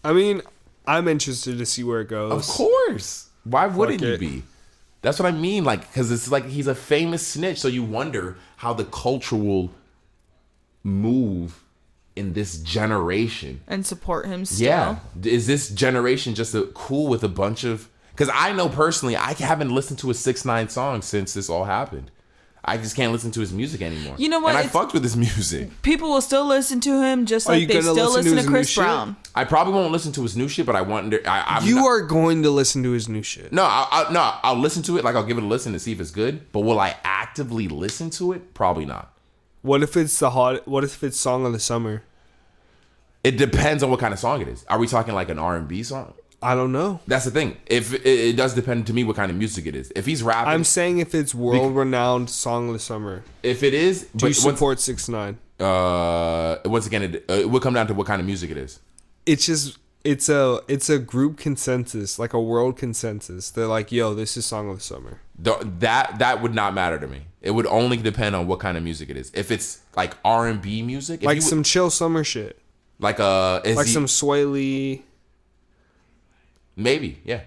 I mean, I'm interested to see where it goes. Of course. Why wouldn't you it. be? That's what I mean. Like, because it's like he's a famous snitch, so you wonder how the culture will move in this generation. And support him still. Yeah, is this generation just cool with a bunch of? Because I know personally, I haven't listened to a 6ix9ine song since this all happened. I just can't listen to his music anymore. You know what? And I It's- fucked with his music. People will still listen to him just Are like you they gonna still listen to listen his to new Chris shit? Brown. I probably won't listen to his new shit, but I want. I'm You not- are going to listen to his new shit. No, I'll listen to it. Like I'll give it a listen to see if it's good. But will I actively listen to it? Probably not. What if it's What if it's song of the summer? It depends on what kind of song it is. Are we talking like an R&B song? I don't know. That's the thing. If it does depend to me what kind of music it is. If he's rapping, I'm saying if it's world-renowned song of the summer, if it is, do you but support 6ix9ine? once again, it will come down to what kind of music it is. It's just it's a group consensus, like a world consensus. They're like, yo, this is song of the summer. That would not matter to me. It would only depend on what kind of music it is. If it's like R&B music, if Like he would- some chill summer shit. like Some Sway Lee. maybe, yeah,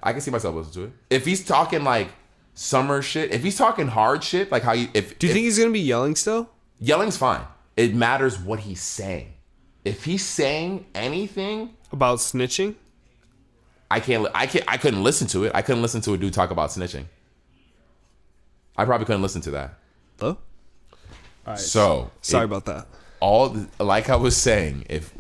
I can see myself listening to it. If he's talking like summer shit, if he's talking hard shit, like how you, Do you think he's gonna be yelling still? yelling's fine. It matters what he's saying. If he's saying anything, About snitching? I couldn't listen to it. I couldn't listen to a dude talk about snitching. I probably couldn't listen to that. Hello? So Sorry about that. Like I was saying, if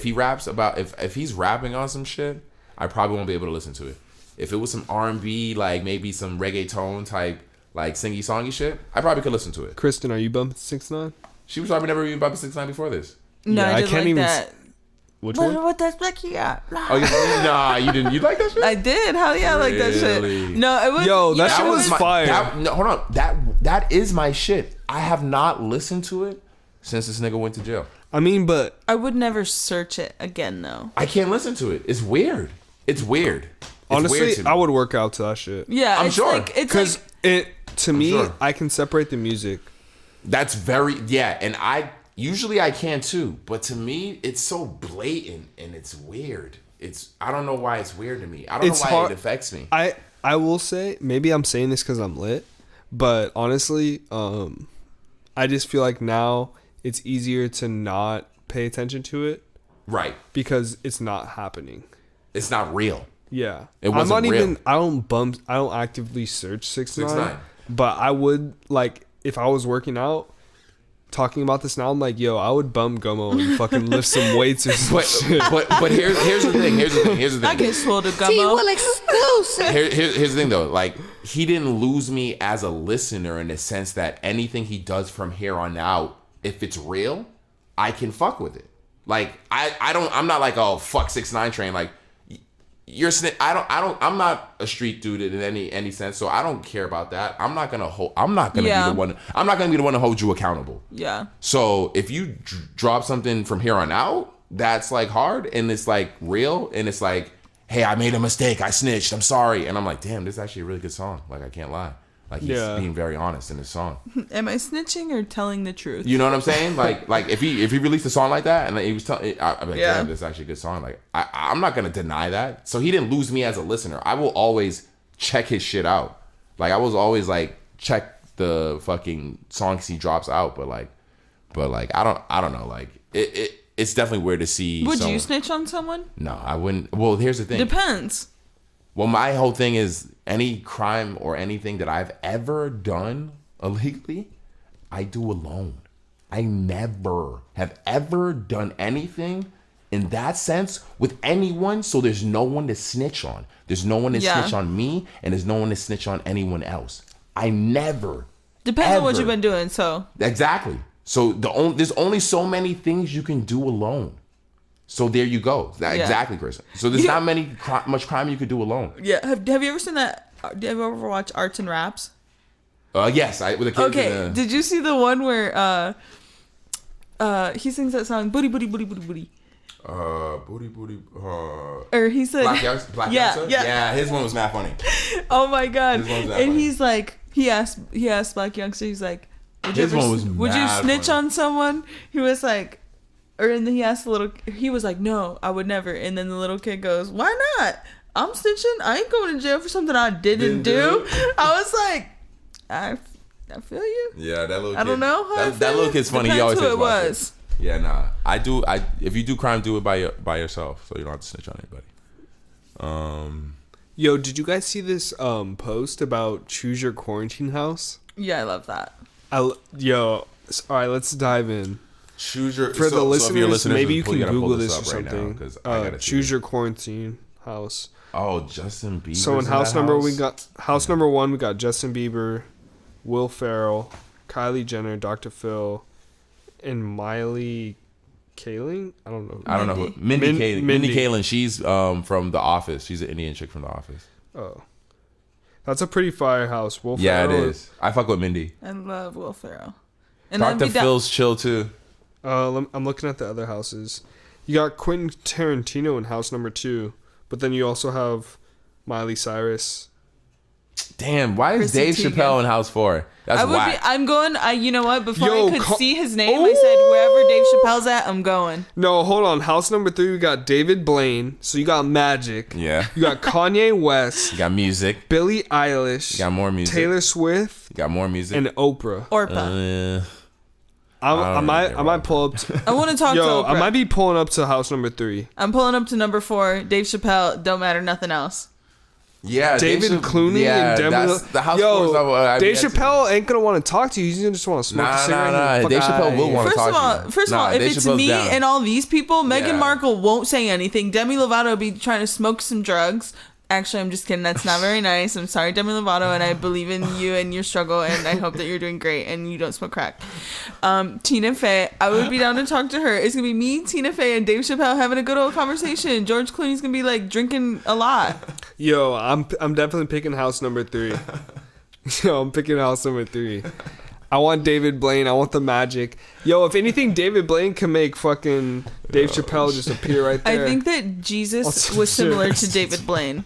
he raps about if he's rapping on some shit, I probably won't be able to listen to it. If it was some R&B, like maybe some reggaeton type, like singy songy shit, I probably could listen to it. Kristen, are you bumping 6ix9ine? She was probably never even bumping 6ix9ine before this. No, Yeah, I I did can't like even that. Which one? What that's Becky at? Oh, nah, you didn't. You like that shit? I did. Hell yeah, I like that Really? shit. No, it was. Yo, you that know, shit it was fire. No, hold on. That is my shit. I have not listened to it since this nigga went to jail. I mean, but I would never search it again though. I can't listen to it. It's weird. It's weird. honestly, weird to me. I would work out to that shit. Yeah, I'm it's sure. Like, it's Because like, to me, sure. I can separate the music. That's very and I usually I can too, but to me it's so blatant and it's weird. I don't know why it's weird to me. I don't It's know why hard- it affects me. I will say, maybe I'm saying this because I'm lit, but honestly, I just feel like now it's easier to not pay attention to it Right. because it's not happening. It's not real. Yeah. It wasn't I'm not real. even I don't actively search 6ix9ine, 6ix9ine. but I would, like, if I was working out talking about this now, I'm like, yo, I would bum Gummo and fucking lift some weights or some shit. But here's the thing. Here's the thing. I get swole to T gummo. will exclusive. Here's the thing though, like he didn't lose me as a listener in the sense that anything he does from here on out, if it's real, I can fuck with it. Like I'm not like, oh fuck 6ix9ine train. Like you're I'm not a street dude in any sense, so I don't care about that. I'm not gonna be the one to hold you accountable. Yeah. So if you drop something from here on out that's like hard and it's like real and it's like, hey, I made a mistake, I snitched, I'm sorry, and I'm like, damn, this is actually a really good song. Like I can't lie. Like he's being very honest in his song. Am I snitching or telling the truth? You know what I'm saying? Like if he released a song like that and he was telling, I'm like, damn, this is actually a good song. Like I'm not gonna deny that. So he didn't lose me as a listener. I will always check his shit out. Like I was always like check the fucking songs he drops out. But like I don't know. Like it's definitely weird to see. Would you snitch on someone? No, I wouldn't. Well, here's the thing. Depends. Well, my whole thing is any crime or anything that I've ever done illegally, I do alone. I never have ever done anything in that sense with anyone, so there's no one to snitch on. There's no one to snitch on me, and there's no one to snitch on anyone else. I never. Depends on what you've been doing, so. Exactly. So there's only so many things you can do alone. So there you go. Exactly, Chris. So there's not much crime you could do alone. Yeah. Have you ever seen that? Have you ever watched Arts and Raps? Yes. With the kids. Okay. Did you see the one where he sings that song "Booty Booty Booty Booty Booty"? Booty booty. Or he said, Black Youngster? Yeah. His one was mad funny. Oh my god! His one was mad And funny. he's like, he asked Black Youngster, he's like, would you mad snitch funny. on someone? He was like. And then he asked he was like, no, I would never. And then the little kid goes, why not? I'm snitching. I ain't going to jail for something I didn't do. I was like, I feel you. Yeah, that little kid. I don't know how that little kid's funny. He Depends always who says it was. Yeah, nah. If you do crime, do it by yourself, so you don't have to snitch on anybody. Yo, did you guys see this post about choose your quarantine house? Yeah, I love that. All right, let's dive in. Choose your For the listeners, maybe you can gotta pull Google this or up right something. now, 'cause I gotta see Choose it. your quarantine house. Oh, Justin Bieber. So in house number number 1 we got Justin Bieber, Will Ferrell, Kylie Jenner, Dr. Phil, and Miley Kaling. I don't know who. Mindy Kaling. Mindy Mindy. Kaling. She's from The Office. She's an Indian chick from The Office. Oh, that's a pretty fire house. Will Yeah, it Ferrell is. I fuck with Mindy. I love Will Ferrell. And I'd Dr. be down- Phil's chill too. I'm looking at the other houses. You got Quentin Tarantino in house number 2, but then you also have Miley Cyrus. Damn, why is Chrissy Dave Teigen. Chappelle in house 4? That's whack. I'm going, you know what? Before Yo, I could see his name, I said, wherever Dave Chappelle's at, I'm going. No, hold on. House number 3, we got David Blaine. So you got Magic. Yeah. You got Kanye West. You got music. Billie Eilish. You got more music. Taylor Swift. You got more music. And Oprah. Orpa. I might pull up. I want to talk to Oprah. I might be pulling up to house number 3. I'm pulling up to number 4. Dave Chappelle, don't matter, nothing else. Yeah, David Clooney and Demi. That's the house. Dave Chappelle ain't gonna want to talk to you. He's gonna just want to smoke a cigarette. Nah. Fuck Dave outta Chappelle will here. want to talk to you. First of all, if Dave it's Chappelle's me down. and all these people, Meghan Yeah. Markle won't say anything. Demi Lovato will be trying to smoke some drugs. Actually, I'm just kidding. That's not very nice. I'm sorry, Demi Lovato, and I believe in you and your struggle, and I hope that you're doing great and you don't smoke crack. Tina Fey, I would be down to talk to her. It's gonna be me, Tina Fey, and Dave Chappelle having a good old conversation. George Clooney's gonna be like drinking a lot. Yo, I'm definitely picking house number 3. Yo, I'm picking house number 3. I want David Blaine. I want the magic. Yo, if anything, David Blaine can make fucking Dave Chappelle just appear right there. I think that Jesus was similar to David Blaine.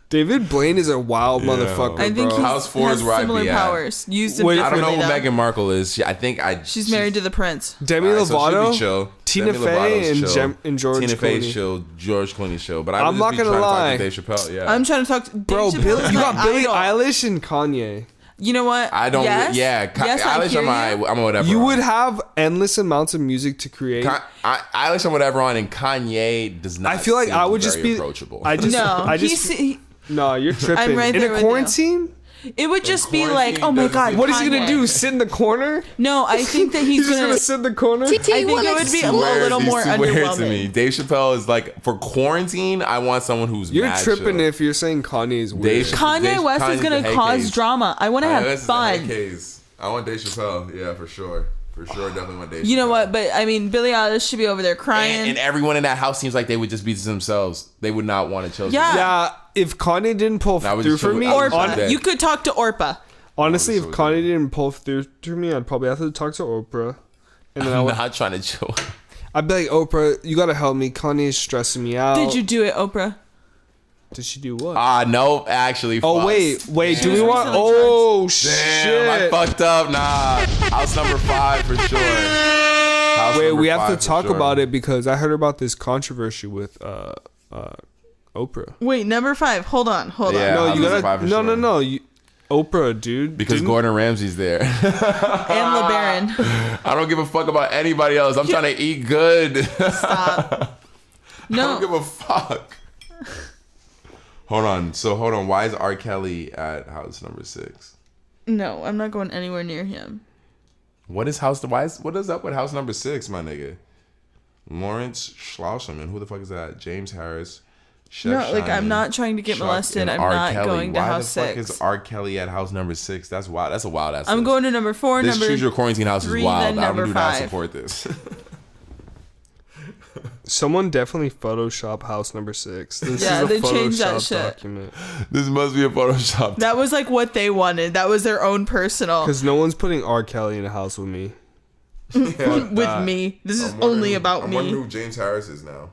David Blaine is a wild motherfucker, I think bro. he House 4 has is where I'd similar be at. powers. Used him Wait, I don't know differently, who though. Meghan Markle is. I think She's married to the prince. Demi Alright, so she'll Lovato, be chill. Tina Demi Fey, Lovato's chill. and George Tina Fey's Clooney. chill. George Clooney's chill. But I'm I'm not not gonna lie. Talk to Dave Chappelle. Yeah. I'm trying to talk to Bro, Dave Chappelle is you my got Billie idol. Eilish and Kanye. You know what? I don't. Yes, Yeah. yes, I Eilish, hear I'm you. a whatever. You on. would have endless amounts of music to create. Eilish and whatever on, and Kanye does not. I feel like seem I would very just be approachable. No, you're tripping. I'm right In there a with you. quarantine? It would just be quarantine like, oh my doesn't god, seem- What is he gonna Kanye. do? Sit in the corner? No, I think that He's he's just gonna. gonna sit in the corner? I think it would be a little more to me. underwhelming. Dave Chappelle is like, for quarantine, I want someone who's You're mad tripping chill. if you're saying Kanye's weird. Dave Kanye West is Kanye's gonna the cause Hey-K's. drama. I want to have This is the fun. Hey-K's. I want Dave Chappelle. Yeah, for sure. For sure, definitely my Dave. You know Chappelle. what? But I mean, Billie Eilish should be over there crying. And everyone in that house seems like they would just be themselves. They would not want to choose. Yeah. Yeah, if Kanye didn't pull Nah, we through just for chill me, with- Orpa. dead. You could talk to Orpa. honestly, if so Kanye didn't pull through to me, I'd probably have to talk to Oprah. And then I'm not trying to chill. I'd be like, Oprah, you gotta help me. Kanye's stressing me out. Did you do it, Oprah? Did she do what? No, actually. Oh fuck. wait. She Do was we want? recently Oh Damn, I shit! fucked up. Nah, house number 5 for sure. House Wait, number we have 5 to for talk sure. about it because I heard about this controversy with Oprah. Wait, number 5. Hold on. Yeah. No, house you number gotta. 5 for No, sure. you, Oprah, dude. Because Didn't- Gordon Ramsay's there. And LeBaron. I don't give a fuck about anybody else. I'm trying to eat good. Stop. I don't give No. a fuck. Hold on. Why is R. Kelly at house number 6? No, I'm not going anywhere near him. What is up with house number 6, my nigga? Lawrence Schlossman. Who the fuck is that? James Harris. Chef No, like, I'm Shyman, not trying to get Chuck, molested. and I'm R. not Kelly. going to Why house the fuck 6. is R. Kelly at house number 6? That's wild. That's a wild ass. I'm list. going to number 4, This number choose your quarantine house is 3, wild. then I number do not 5. support this. Someone definitely Photoshop house number 6. This Yeah, is a they changed that Photoshop shit. document. This must be a Photoshop. That was like what they wanted. That was their own personal. Because no one's putting R. Kelly in a house with me. With me. This is only about me. who James Harris is now.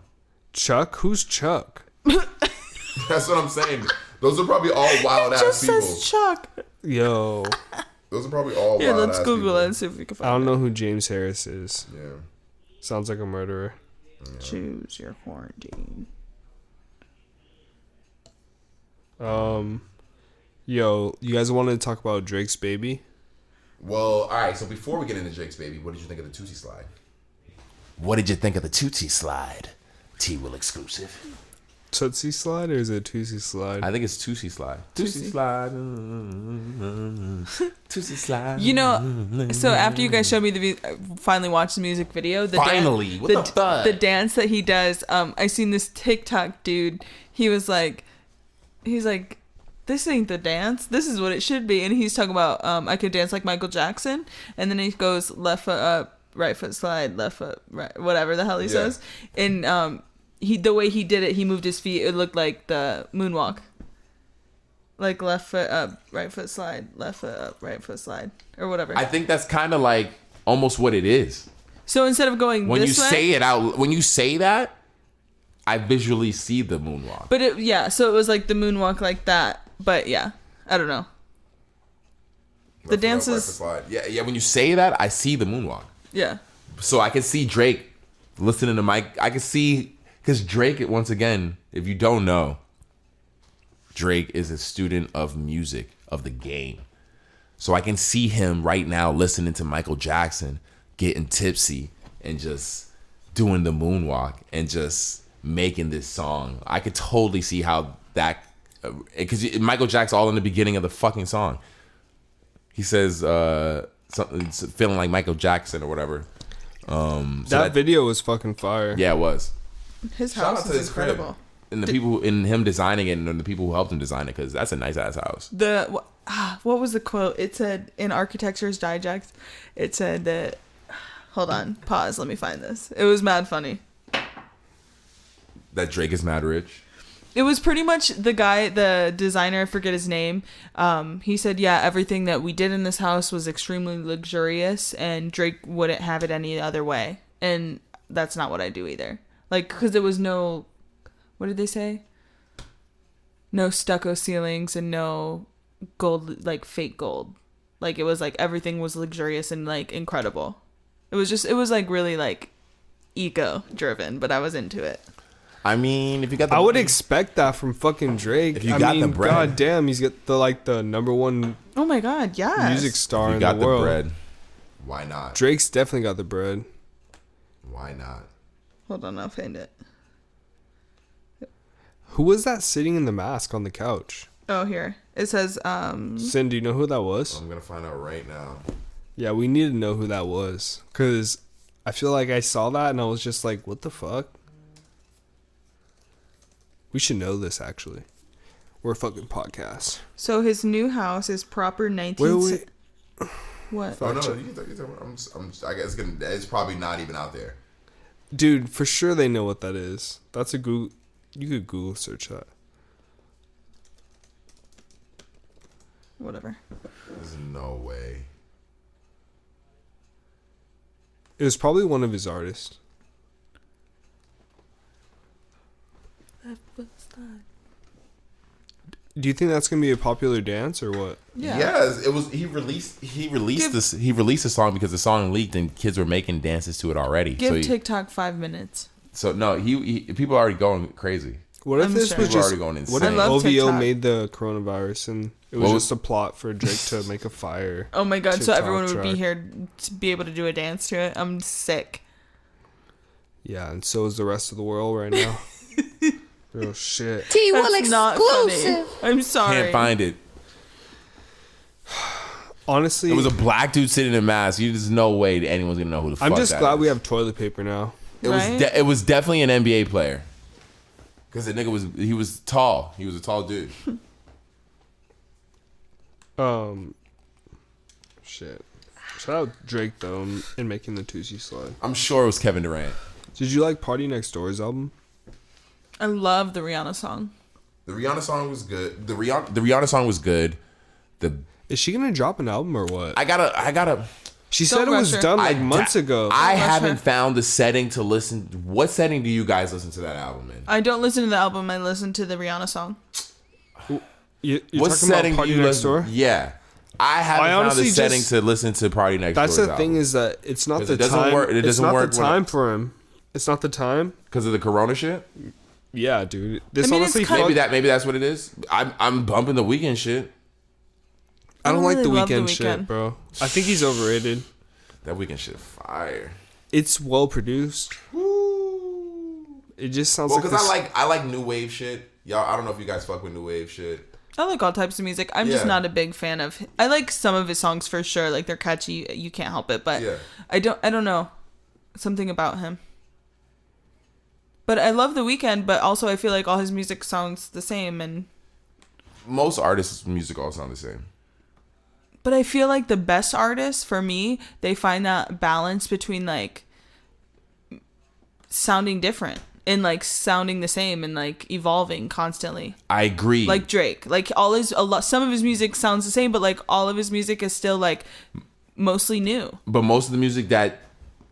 Chuck? Who's Chuck? That's what I'm saying. Those are probably all wild It just says Chuck. Yo, Those are probably all Here, let's Google it and see if we can I find don't know who James Harris is. Yeah. Sounds like a murderer. it. Choose your quarantine. Yo, you guys wanted to talk about Drake's baby? Well, all right. So before we get into Drake's baby, what did you think of the Toosie Slide? What did you think of the Toosie Slide? T-Will exclusive. Toosie Slide or is it Toosie Slide? I think it's Toosie Slide. Toosie Slide. Toosie Slide. You know, so after you guys showed me finally watched the music video. Finally? What the fuck? The dance that he does. I seen this TikTok dude. He's like, this ain't the dance. This is what it should be. And he's talking about, I could dance like Michael Jackson. And then he goes left foot up, right foot slide, left foot right, whatever the hell he says. And the way he did it, he moved his feet. It looked like the moonwalk. Like left foot up, right foot slide, left foot up, right foot slide, or whatever. I think that's kind of like almost what it is. So instead of going When this you way, say it out, when you say that, I visually see the moonwalk. but so it was like the moonwalk like that. But yeah, I don't know. The dances, Yeah. When you say that, I see the moonwalk. yeah. So I can see Drake listening to Mike. I can see because Drake, once again, if you don't know, Drake is a student of music, of the game. So I can see him right now listening to Michael Jackson, getting tipsy and just doing the moonwalk and just making this song. I could totally see how that, because Michael Jackson all in the beginning of the fucking song. He says something feeling like Michael Jackson or whatever. that video was fucking fire. Yeah, it was. His Shout out house to is his crib. incredible. And the people in him designing it and the people who helped him design it, because that's a nice ass house. What was the quote? It said in Architecture's Digest. It said that. Hold on, pause. Let me find this. It was mad funny. That Drake is mad rich. It was pretty much the guy, the designer, I forget his name. He said, yeah, everything that we did in this house was extremely luxurious and Drake wouldn't have it any other way. And that's not what I do either. Like, because there was no, what did they say? No stucco ceilings and no gold, like fake gold. Like, it was like everything was luxurious and like incredible. It was like really like ego driven, but I was into it. I mean, if you got the I would money- expect that from fucking Drake. If you I got mean, the bread. God damn, he's got the number one Oh my God, yes. music star you in got the the world. bread. Why not? Drake's definitely got the bread. Why not? Hold on, I'll find it. Who was that sitting in the mask on the couch? Oh, here. It says, Sin, do you know who that was? I'm gonna find out right now. Yeah, we need to know who that was. Because I feel like I saw that and I was just like, what the fuck? We should know this, actually. We're a fucking podcast. so his new house is proper 19... Wait. What? Oh no, you can I guess it's probably not even out there. Dude, for sure they know what that is. That's a Google. You could Google search that. Whatever. There's no way. It was probably one of his artists. Do you think that's gonna be a popular dance or what? Yeah. Yes, it was. He released this. He released a song because the song leaked and kids were making dances to it already. Give TikTok 5 minutes. So no, he people are already going crazy. What if I'm this sure. was People are just? already going What insane. if I love OVO TikTok. made the coronavirus and it was just a plot for Drake to make a fire? Oh my god, so TikTok everyone would be track. here to be able to do a dance to it. I'm sick. Yeah, and so is the rest of the world right now. Real shit. T-Will That's not funny. exclusive. I'm sorry. Can't find it. Honestly, It was a black dude sitting in a mask. There's no way that anyone's gonna know who the fuck I'm just that glad is. we have toilet paper now. It was Right? it was definitely an NBA player. Because the nigga was tall. He was a tall dude. Shit. Shout out Drake though in making the Toosie Slide. I'm sure it was Kevin Durant. Did you like Party Next Door's album? I love the Rihanna song. The Rihanna song was good. The Rihanna song was good. Is she gonna drop an album or what? I gotta. She Don't said it was rush her. done like I- months ago. I rush haven't her. found the setting to listen. What setting do you guys listen to that album in? I don't listen to the album. I listen to the Rihanna song. You're What talking setting about do Party you Next listen? Door? Yeah, I haven't found honestly the setting just- to listen to Party Next That's Door's the thing album. is that it's not 'Cause the it doesn't time. work- it it's doesn't not work the when I- time for him. It's not the time. Because of the Corona shit. Yeah, dude. This I mean, it's honestly, kind fuck- Maybe that's what it is. I'm bumping the Weekend shit. I don't like really the love The weekend Weeknd. shit, bro. I think he's overrated. That Weekend shit fire. It's well produced. It just sounds Well, like because this, I like new wave shit. Y'all, I don't know if you guys fuck with new wave shit. I like all types of music. I'm just Yeah. not a big fan of. I like some of his songs for sure. Like they're catchy. You can't help it. But Yeah. I don't know. Something about him. But I love The Weeknd. But also I feel like all his music sounds the same. And Most artists' music all sound the same. but I feel like the best artists for me, they find that balance between like sounding different and like sounding the same and like evolving constantly. I agree. Like Drake, like some of his music sounds the same, but like all of his music is still like mostly new. but most of the music that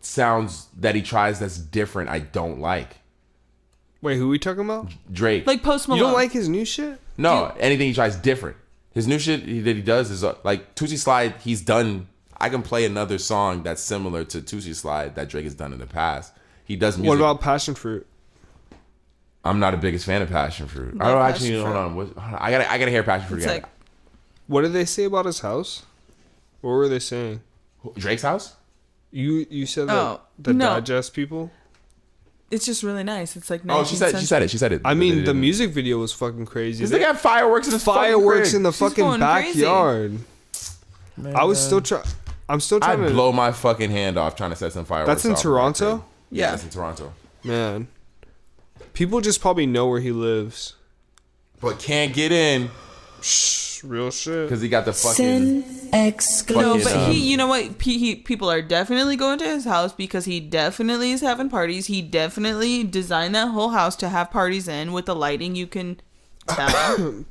sounds that he tries that's different, I don't like. wait, who we talking about? Drake. Like Post Malone. You don't like his new shit? no, anything he tries different. His new shit that he does is like Toosie Slide. He's done. I can play another song that's similar to Toosie Slide that Drake has done in the past. He does music. What about Passion Fruit? I'm not a biggest fan of Passion Fruit. I Love don't Passion actually. Fruit. Hold on. I gotta hear Passion Fruit It's again. like What did they say about his house? What were they saying? Drake's house. You said that Oh, the no. digest people. it's just really nice. It's like Oh, she said it. I mean, the music video was fucking crazy. Because they got fireworks in the fireworks in the She's fucking going crazy. backyard. I was still I'm still I'd trying to. blow my fucking hand off trying to set some fireworks. That's in off. Toronto? Yeah, that's in Toronto. Man, people just probably know where he lives. But can't get in Real shit. because he got the fucking. Sin exclusive. No, fucking, but you know what? People are definitely going to his house because he definitely is having parties. He definitely designed that whole house to have parties in with the lighting. You can tell.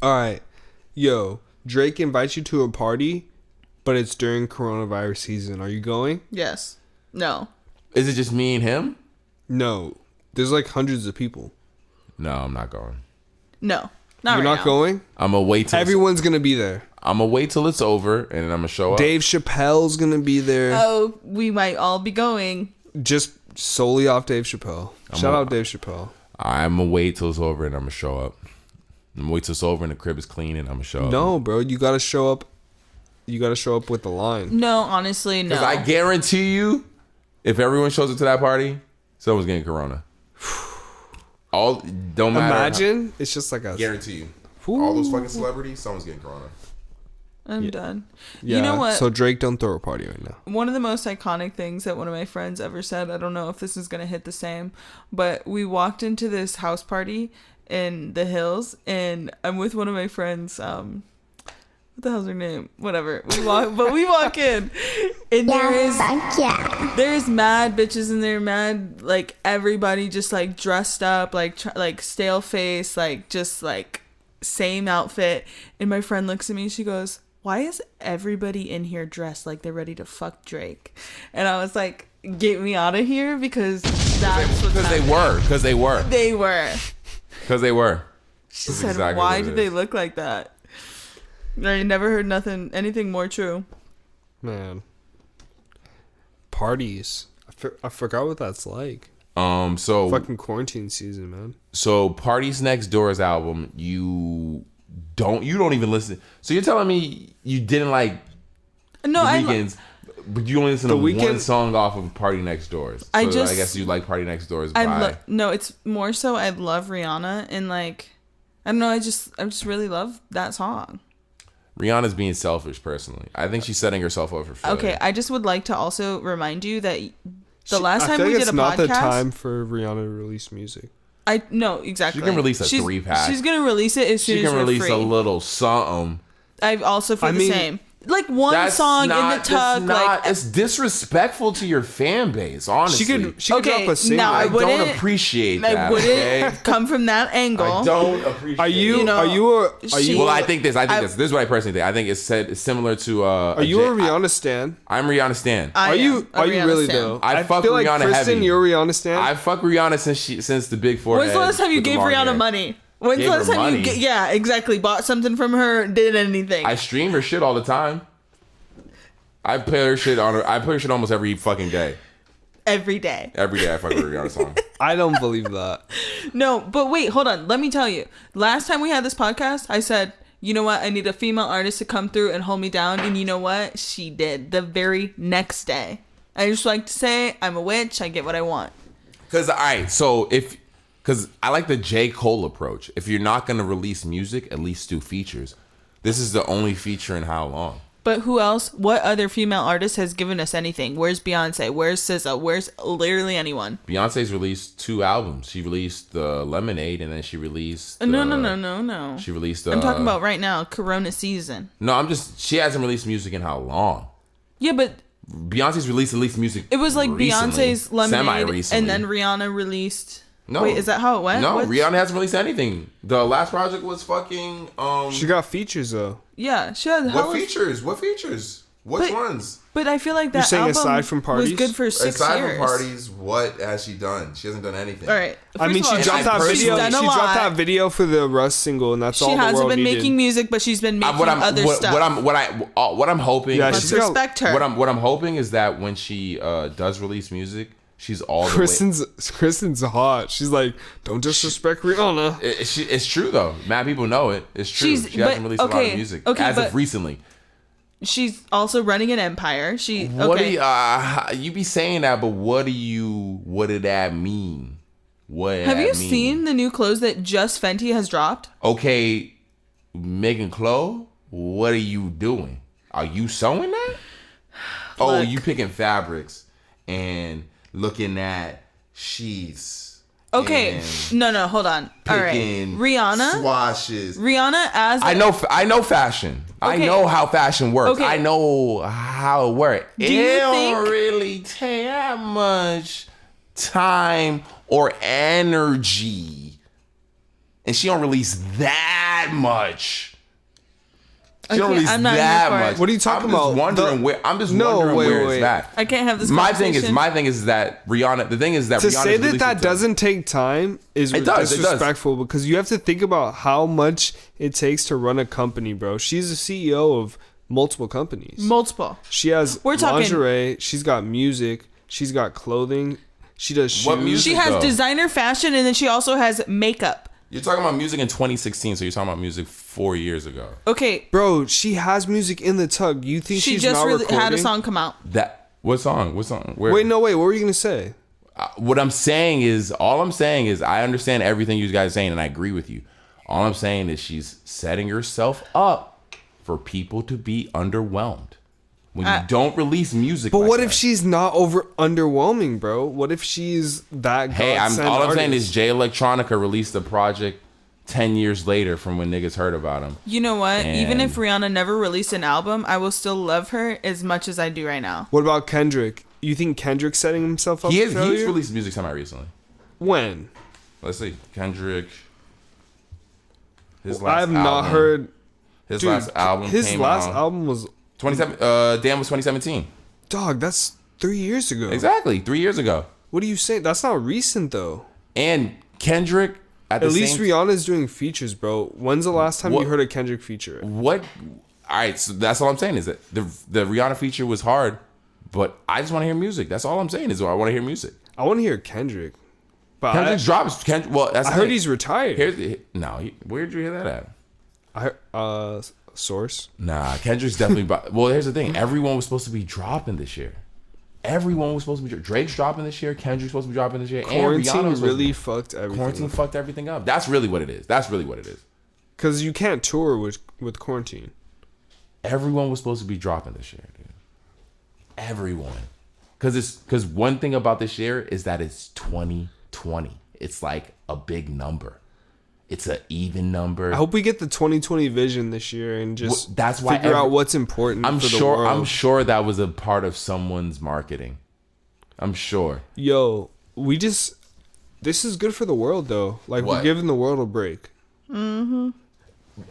All right, yo, Drake invites you to a party, but it's during coronavirus season. Are you going? Yes. No. Is it just me and him? No, there's like hundreds of people. No, I'm not going. No. Not You're right not now. going. I'm gonna wait till Everyone's gonna be there. I'm gonna wait till it's over and then I'm gonna show up. Dave Chappelle's gonna be there. Oh, we might all be going. Just solely off Dave Chappelle. Shout a- out Dave Chappelle. I'm gonna wait till it's over and I'm gonna show up. I'm gonna wait till it's over and the crib is clean and I'm gonna show up. No, bro, you gotta show up. You gotta show up with the line. No, honestly, no. Because I guarantee you, if everyone shows up to that party, someone's getting corona. All don't matter. Imagine it's just like a. Guarantee you. All those fucking celebrities, someone's getting corona. I'm done. Yeah, You know what? So Drake, don't throw a party right now. One of the most iconic things that one of my friends ever said, I don't know if this is going to hit the same, but we walked into this house party in the hills and I'm with one of my friends, what the hell's her name? Whatever. We walk in, and there's mad bitches in there, mad like everybody just like dressed up, like stale face, like just like same outfit. And my friend looks at me, she goes, "Why is everybody in here dressed like they're ready to fuck Drake?" And I was like, "Get me out of here," because that's because they were. She said, "Why do they look like that?" I never heard anything more true. Man, parties. I forgot what that's like. So fucking quarantine season, man. So Parties Next Door's album, you don't even listen. So you're telling me you didn't like The Weeknd's, but you only listen to one song off of Party Next Door's. So I guess you like Party Next Door's. No, it's more so I love Rihanna, and like I don't know, I just really love that song. Rihanna's being selfish, personally. I think she's setting herself up for failure. Okay, I just would like to also remind you that last time we did a podcast, it's not the time for Rihanna to release music. No, exactly. She can release a 3-pack. She's gonna release it as soon as we're free. She can release a little something. I also feel the same. Like one song in the tug. It's disrespectful to your fan base, honestly. She could drop a single. I don't appreciate that. I wouldn't come from that angle. I don't appreciate. Are you? Well, I think this. This is what I personally think. I think it's similar to. Are you a Rihanna stan? I'm Rihanna stan. Are you really though? I fuck feel Rihanna like Kristen, heavy. You're Rihanna stan. I fuck Rihanna since the Big Four. When's the last time you gave Rihanna money? When's the last time you? Yeah, exactly. Bought something from her. Did anything? I stream her shit all the time. I play her shit almost every fucking day. Every day I fuck with a Rihanna song. I don't believe that. No, but wait, hold on. Let me tell you. Last time we had this podcast, I said, you know what? I need a female artist to come through and hold me down. And you know what? She did the very next day. I just like to say, I'm a witch. I get what I want. Because I like the J. Cole approach. If you're not going to release music, at least do features. This is the only feature in how long? But who else? What other female artist has given us anything? Where's Beyonce? Where's SZA? Where's literally anyone? Beyonce's released 2 albums. She released the Lemonade, and then she released... No. She released... I'm talking about right now, Corona season. No, she hasn't released music in how long? Yeah, but... Beyonce's released at least music It was like recently, Beyonce's Lemonade, semi-recently. and then Rihanna released... No. Wait, is that how it went? No, Rihanna hasn't released anything. The last project was fucking... She got features, though. Yeah, she had... What features? Which ones? But I feel like that You're saying album aside from parties? was good for 6 years. Aside from parties, what has she done? She hasn't done anything. All right. I mean, she dropped that video. She dropped that video for the Rust single, and that's all the world needed. She hasn't been making music, but she's been making other stuff. What I'm hoping. Yeah, let's respect her. What I'm hoping is that when she does release music, she's all the Kristen's hot. She's like, don't disrespect Rihanna. It's true though. Mad people know it. It's true. She hasn't released a lot of music as of recently. She's also running an empire. You be saying that, but what did that mean? Have you seen the new clothes that just Fenty has dropped? Okay, Megan Chloe, what are you doing? Are you sewing that? Oh, you picking fabrics and looking at sheets. Okay, no, hold on. All right, Rihanna, swashes. Rihanna as I know fashion. Okay. I know how fashion works. Okay. I know how it works. It don't really take that much time or energy, and she don't release that much. She don't release that much. What are you talking about? I'm just wondering where it's at. I can't have this conversation. My thing is that Rihanna. The thing is that to say that doesn't take time is disrespectful because you have to think about how much it takes to run a company, bro. She's a CEO of multiple companies. She has lingerie. She's got music. She's got clothing. She does shoes. What music, she has designer fashion, and then she also has makeup. You're talking about music in 2016, so you're talking about music 4 years ago. Okay, bro, she has music in the tug. You think she's just not recording? Had a song come out? What song? Where? Wait, no, wait. What were you gonna say? All I'm saying is, I understand everything you guys are saying, and I agree with you. All I'm saying is she's setting herself up for people to be underwhelmed when you don't release music. But what if she's not underwhelming, bro? What if she's that? Hey, all I'm saying is Jay Electronica released a project 10 years later from when niggas heard about him. You know what? Even if And- Rihanna never released an album, I will still love her as much as I do right now. What about Kendrick? You think Kendrick's setting himself up He's for failure? released music semi recently. When? Let's see. Kendrick. His I have not heard. His Dude, last album his came last out. album was. 27. Damn was 2017. Dog, that's 3 years ago. Exactly. 3 years ago. What are you saying? That's not recent though. And Kendrick at the At least same Rihanna's doing features, bro. When's the last time What- you heard a Kendrick feature? What? All right, so that's all I'm saying is that the Rihanna feature was hard, but I just want to hear music. That's all I'm saying is I want to hear music. I want to hear Kendrick. But Kendrick's drops. Well, that's I the heard thing. he's retired. Where'd you hear that at? I heard, source. Nah, Kendrick's definitely. Well, here's the thing. Everyone was supposed to be dropping this year. Everyone was supposed to be. Drake's dropping this year. Kendrick's supposed to be dropping this year. And Rihanna Quarantine was really fucked everything. Quarantine fucked everything up. That's really what it is. That's really what it is. Because you can't tour with quarantine. Everyone was supposed to be dropping this year, dude. Everyone. Because one thing about this year is that it's 2020. It's like a big number. It's an even number. I hope we get the 2020 vision this year and just That's why figure out what's important for the world. I'm sure that was a part of someone's marketing. I'm sure. Yo, this is good for the world though. Like What? we're giving the world a break.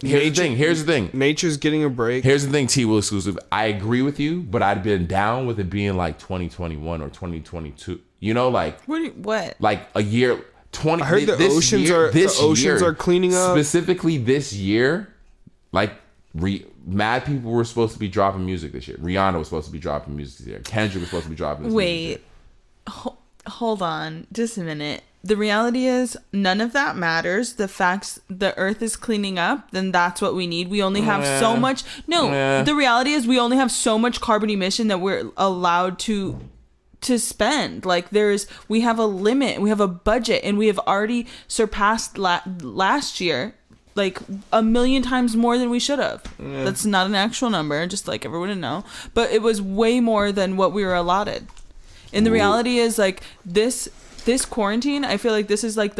Here's the thing. Nature's getting a break. Here's the thing, T-Will exclusive. I agree with you, but I'd been down with it being like 2021 or 2022. You know, like What? like a year 20. I heard the oceans are cleaning up. Specifically this year, like mad people were supposed to be dropping music this year. Rihanna was supposed to be dropping music this year. Kendrick was supposed to be dropping this music this year. Hold on, just a minute. The reality is none of that matters. The facts, the earth is cleaning up, then that's what we need. We only have so much. No, the reality is we only have so much carbon emission that we're allowed to spend. Like we have a limit, we have a budget, and we have already surpassed last year like 1 million times more than we should have. That's not an actual number, just like everyone to know, but it was way more than what we were allotted. And the reality is like this quarantine, I feel like this is like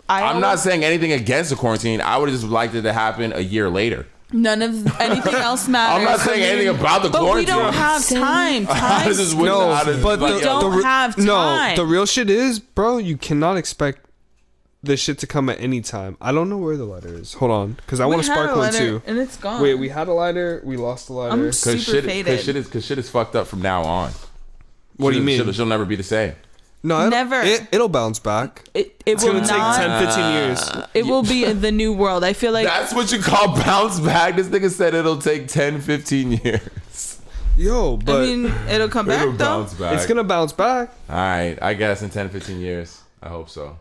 I'm not saying anything against the quarantine. I would have just liked it to happen a year later. None of anything else matters. I'm not saying anything about the but quarantine. we don't have time. I just wish No, I just- but we don't have time. No, the real shit is, bro, you cannot expect this shit to come at any time. I don't know where the lighter is. Hold on, because I want to spark one too. And it's gone. Wait, we had a lighter. We lost the lighter. I'm super faded. Because shit is fucked up from now on. What do you mean? She'll never be the same. No, Never. It'll bounce back. It's It's gonna take 10, 15 years. It will be the new world. I feel like That's what you call bounce back. This nigga said it'll take 10, 15 years. Yo, but I mean, it'll come back It'll though. bounce back. it's gonna bounce back. All right, I guess in 10, 15 years. I hope so.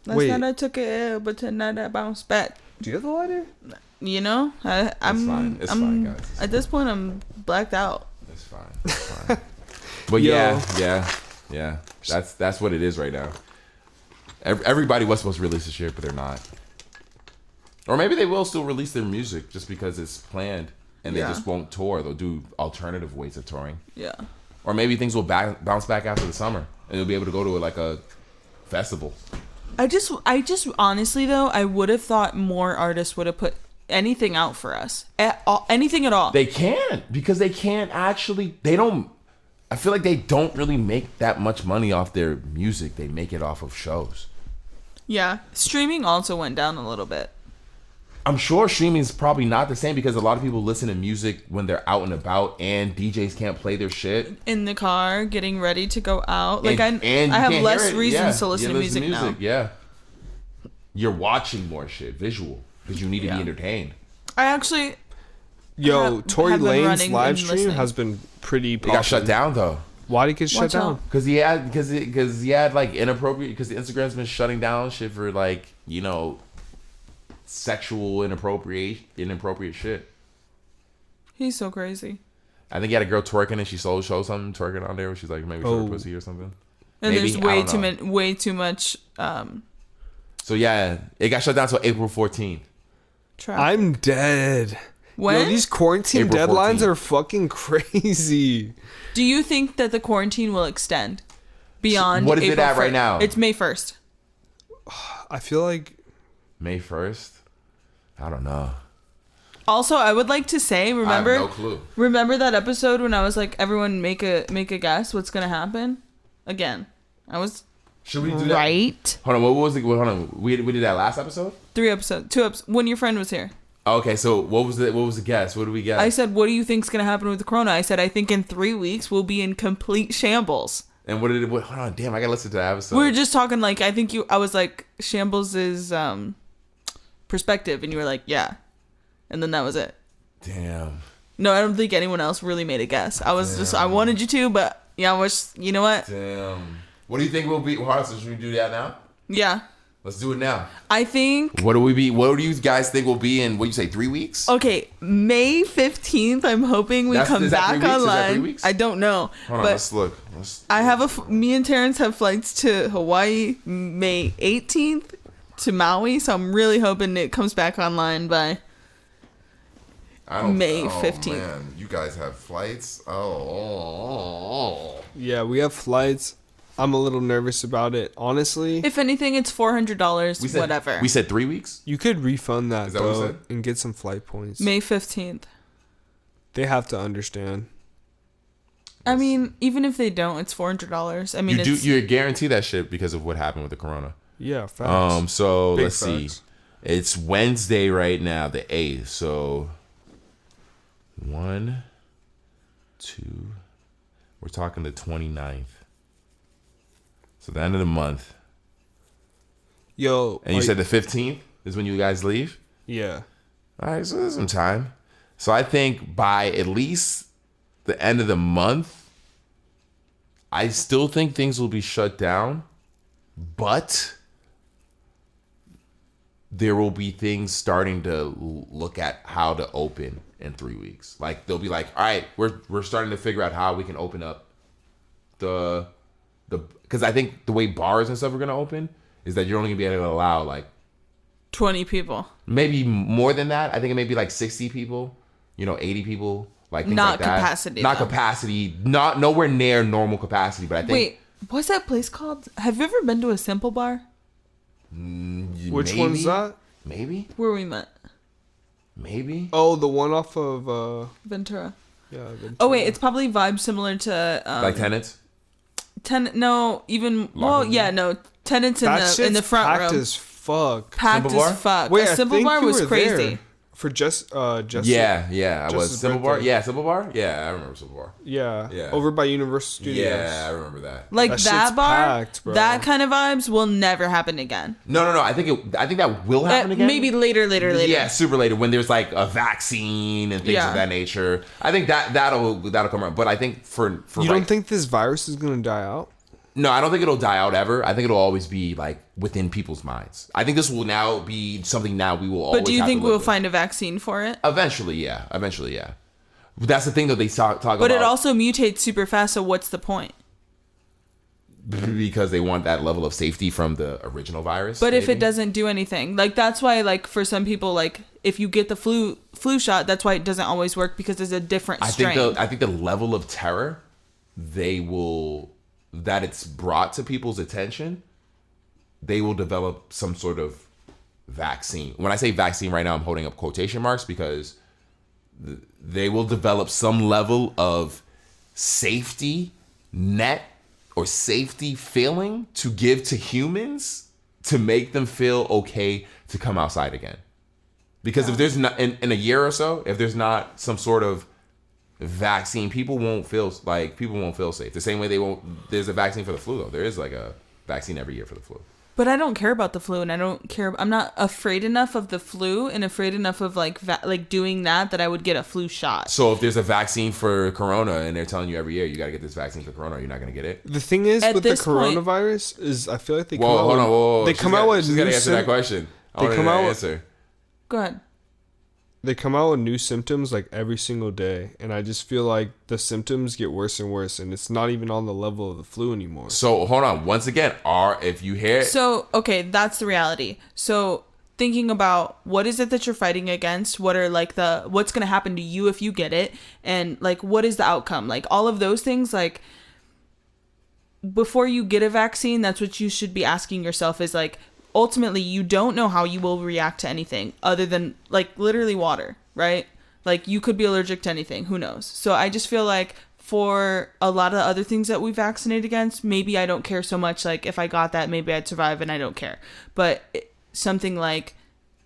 Last Wait. night I took it, but tonight I bounced back. Do you have the lighter? You know, I'm fine. It's fine, guys. At this point, I'm blacked out. It's fine. It's fine. But Yo. yeah. That's what it is right now. Everybody was supposed to release this year, but they're not. Or maybe they will still release their music just because it's planned and they Yeah. just won't tour. They'll do alternative ways of touring. Yeah. Or maybe things will bounce back after the summer and you'll be able to go to like a festival. I just honestly though, I would have thought more artists would have put anything out for us anything at all. They can't because they can't actually. They don't. I feel like they don't really make that much money off their music. They make it off of shows. Yeah, streaming also went down a little bit. I'm sure streaming is probably not the same because a lot of people listen to music when they're out and about, and DJs can't play their shit. In the car, getting ready to go out. Like And you I have can't less hear it. reasons Yeah, to listen you to music now. Yeah, you're watching more shit, visual, because you need to Yeah. be entertained. I actually Yo, Tory have been Lane's running live and stream listening. has been pretty. It got shut down though. Why did it get shut Watch down? out. Because he had like inappropriate. Because the Instagram's been shutting down shit for like sexual inappropriate shit. He's so crazy. I think he had a girl twerking and she showed something twerking on there where she's like maybe showed her pussy or something. And Maybe, there's I don't know. way too much So yeah, it got shut down till April 14th. traffic. I'm dead. When? Yo, these quarantine April deadlines 14th. are fucking crazy. Do you think that the quarantine will extend beyond What is it April at right 1st? now? It's May 1st. I feel like May 1st? I don't know. Also, I would like to say, remember, I have no clue. remember that episode when I was like, everyone make a guess what's gonna happen? Again, I was Should we do that? right. Hold on, what was it? Hold on, we did that last episode? 2 episodes when your friend was here. Okay, so what was the guess? What did we guess? I said, what do you think's gonna happen with the corona? I said, I think in 3 weeks we'll be in complete shambles. And what did it? Hold on, damn! I gotta listen to that episode. We were just talking like I was like shambles is perspective, and you were like yeah, and then that was it. Damn. No, I don't think anyone else really made a guess. I was I wanted you to, but yeah, I was. You know what? Damn. What do you think will be? So should we do that now? Yeah, Let's do it now. I think. What do you guys think will be in? What do you say? 3 weeks? Okay, May 15th. I'm hoping we come is that back 3 weeks? Is that 3 online. weeks? I don't know, Hold on, but let's look. I have me and Terrence have flights to Hawaii May 18th to Maui, so I'm really hoping it comes back online by May 15th. Man, you guys have flights? Yeah, we have flights. I'm a little nervous about it. Honestly, If anything, it's $400. Whatever. We said 3 weeks? you could refund that, Is that what we though said? and get some flight points. May 15th. They have to understand. I mean, even if they don't, it's $400. I mean, You're guaranteed that shit because of what happened with the corona. Yeah, facts. So Big let's see. facts. It's Wednesday right now, the 8th. So 1, 2, we're talking the 29th. So the end of the month. Yo, And you said the 15th is when you guys leave? yeah. All right, so there's some time. So I think by at least the end of the month, I still think things will be shut down, but there will be things starting to look at how to open in 3 weeks. Like they'll be like, all right, we're starting to figure out how we can open up the because I think the way bars and stuff are gonna open is that you're only gonna be able to allow like 20 people. maybe more than that. I think it may be like 60 people, 80 people, like things Not like that. capacity, Not though. capacity, not nowhere near normal capacity. But I think Wait, what's that place called? Have you ever been to a Simple Bar? Which one's that? Maybe, Where we met? maybe. Oh, the one off of Ventura. yeah. Oh, wait, it's probably vibes similar to... Like tenants. No, even... Well, Locker yeah, no. Tenants in that in the shit's front packed room. as fuck. Packed Simple Bar? as fuck. Wait, a I Simple think Bar you was were crazy. there for just Yeah, I was Justice's Simple Bar. birthday. Yeah, Simple Bar. Yeah, I remember Simple Bar. Yeah. Yeah. Over by Universal Studios. Yeah, I remember that. Like That that shit's bar, packed, bro. that kind of vibes will never happen again. No. I think that will happen again. Maybe later. Yeah, super later when there's like a vaccine and things Yeah. of that nature. I think that'll come around. But I think for You don't think this virus is gonna die out? No, I don't think it'll die out ever. I think it'll always be like within people's minds. I think this will now be something now we will always. But do you have think to we'll live with. find a vaccine for it? Eventually, yeah. But that's the thing that they talk about. But it also mutates super fast, so what's the point? because they want that level of safety from the original virus. But if maybe? it doesn't do anything, like that's why, like for some people, like if you get the flu shot, that's why it doesn't always work because there's a different strain. I think the level of terror that it's brought to people's attention, they will develop some sort of vaccine. When I say vaccine right now, I'm holding up quotation marks because they will develop some level of safety net or safety feeling to give to humans to make them feel okay to come outside again. Because if there's not in a year or so, if there's not some sort of vaccine, people won't feel safe. The same way there's a vaccine for the flu though. There is like a vaccine every year for the flu. But I don't care about the flu, and I'm not afraid enough of the flu and afraid enough of like doing that I would get a flu shot. So if there's a vaccine for corona and they're telling you every year you got to get this vaccine for corona, you're not going to get it? The thing is At with the this point- coronavirus is I feel like they come Whoa, out hold on, whoa. they come out with she's got to new answer that question. I they wanna come know out the with- answer. Go ahead. they come out with new symptoms like every single day, and I just feel like the symptoms get worse and worse, and it's not even on the level of the flu anymore. So hold on. Once again, if you hear So, okay, that's the reality. So, thinking about what is it that you're fighting against? What are like what's going to happen to you if you get it? And like, what is the outcome? Like all of those things, like before you get a vaccine, that's what you should be asking yourself is like, ultimately you don't know how you will react to anything other than like literally water, right? Like you could be allergic to anything, who knows? So I just feel like for a lot of the other things that we vaccinate against, maybe I don't care so much. Like if I got that, maybe I'd survive and I don't care. But something like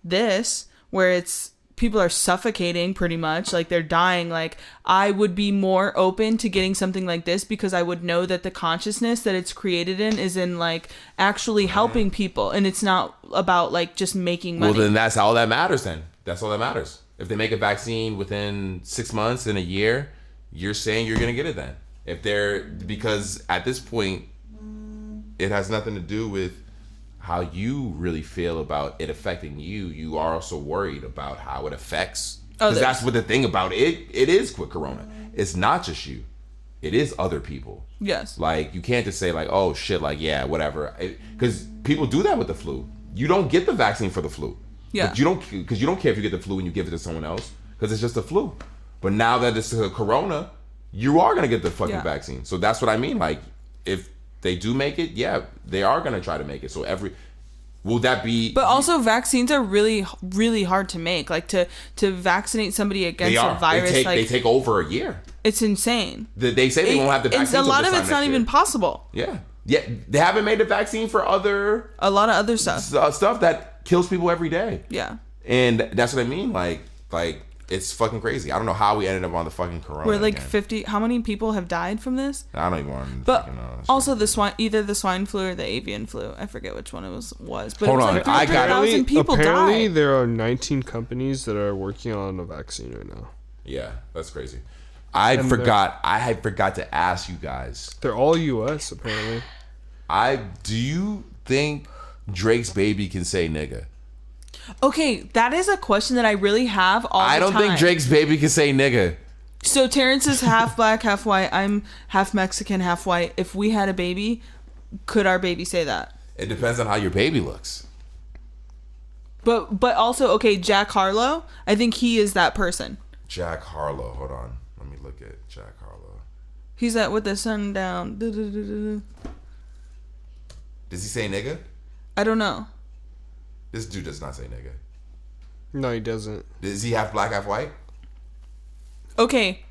this, where it's people are suffocating pretty much, like they're dying, like I would be more open to getting something like this because I would know that the consciousness that it's created in is in like actually helping people, and it's not about like just making money. Well, then that's all that matters. Then that's all that matters. If they make a vaccine within 6 months and a year, you're saying you're gonna get it then. If they're, because at this point, it has nothing to do with how you really feel about it affecting you. You are also worried about how it affects, because that's what the thing about it is with corona. It's not just you, it is other people. Yes. Like you can't just say like, oh shit, like yeah, whatever, because people do that with the flu. You don't get the vaccine for the flu. Yeah. But you don't, because you don't care if you get the flu and you give it to someone else, because it's just a flu. But now that it's a corona, you are gonna get the fucking vaccine. So that's what I mean. Like if they do make it, yeah, they are gonna try to make it. So will that be? But also, vaccines are really, really hard to make. Like to vaccinate somebody against a virus, they take over a year. It's insane. They say they won't have the vaccine. A lot of it's not even possible. Yeah, they haven't made a vaccine for a lot of other stuff. Stuff that kills people every day. Yeah, and that's what I mean. Like it's fucking crazy. I don't know how we ended up on the fucking corona. We're like again. 50. How many people have died from this? I don't even want. But also either the swine flu or the avian flu. I forget which one it was. But hold it was on, like I got 3,000 people apparently died. There are 19 companies that are working on a vaccine right now. Yeah, that's crazy. I had forgot to ask you guys. They're all U.S. apparently. Do you think Drake's baby can say nigga? Okay, that is a question that I really have all the time. I don't think Drake's baby can say nigga. So Terrence is half black, half white. I'm half Mexican, half white. If we had a baby, could our baby say that? It depends on how your baby looks. But also, okay, Jack Harlow, I think he is that person. Jack Harlow, hold on. Let me look at Jack Harlow. He's that with the sun down. Does he say nigga? I don't know. This dude does not say nigga. No, he doesn't. Is he half black, half white? Okay.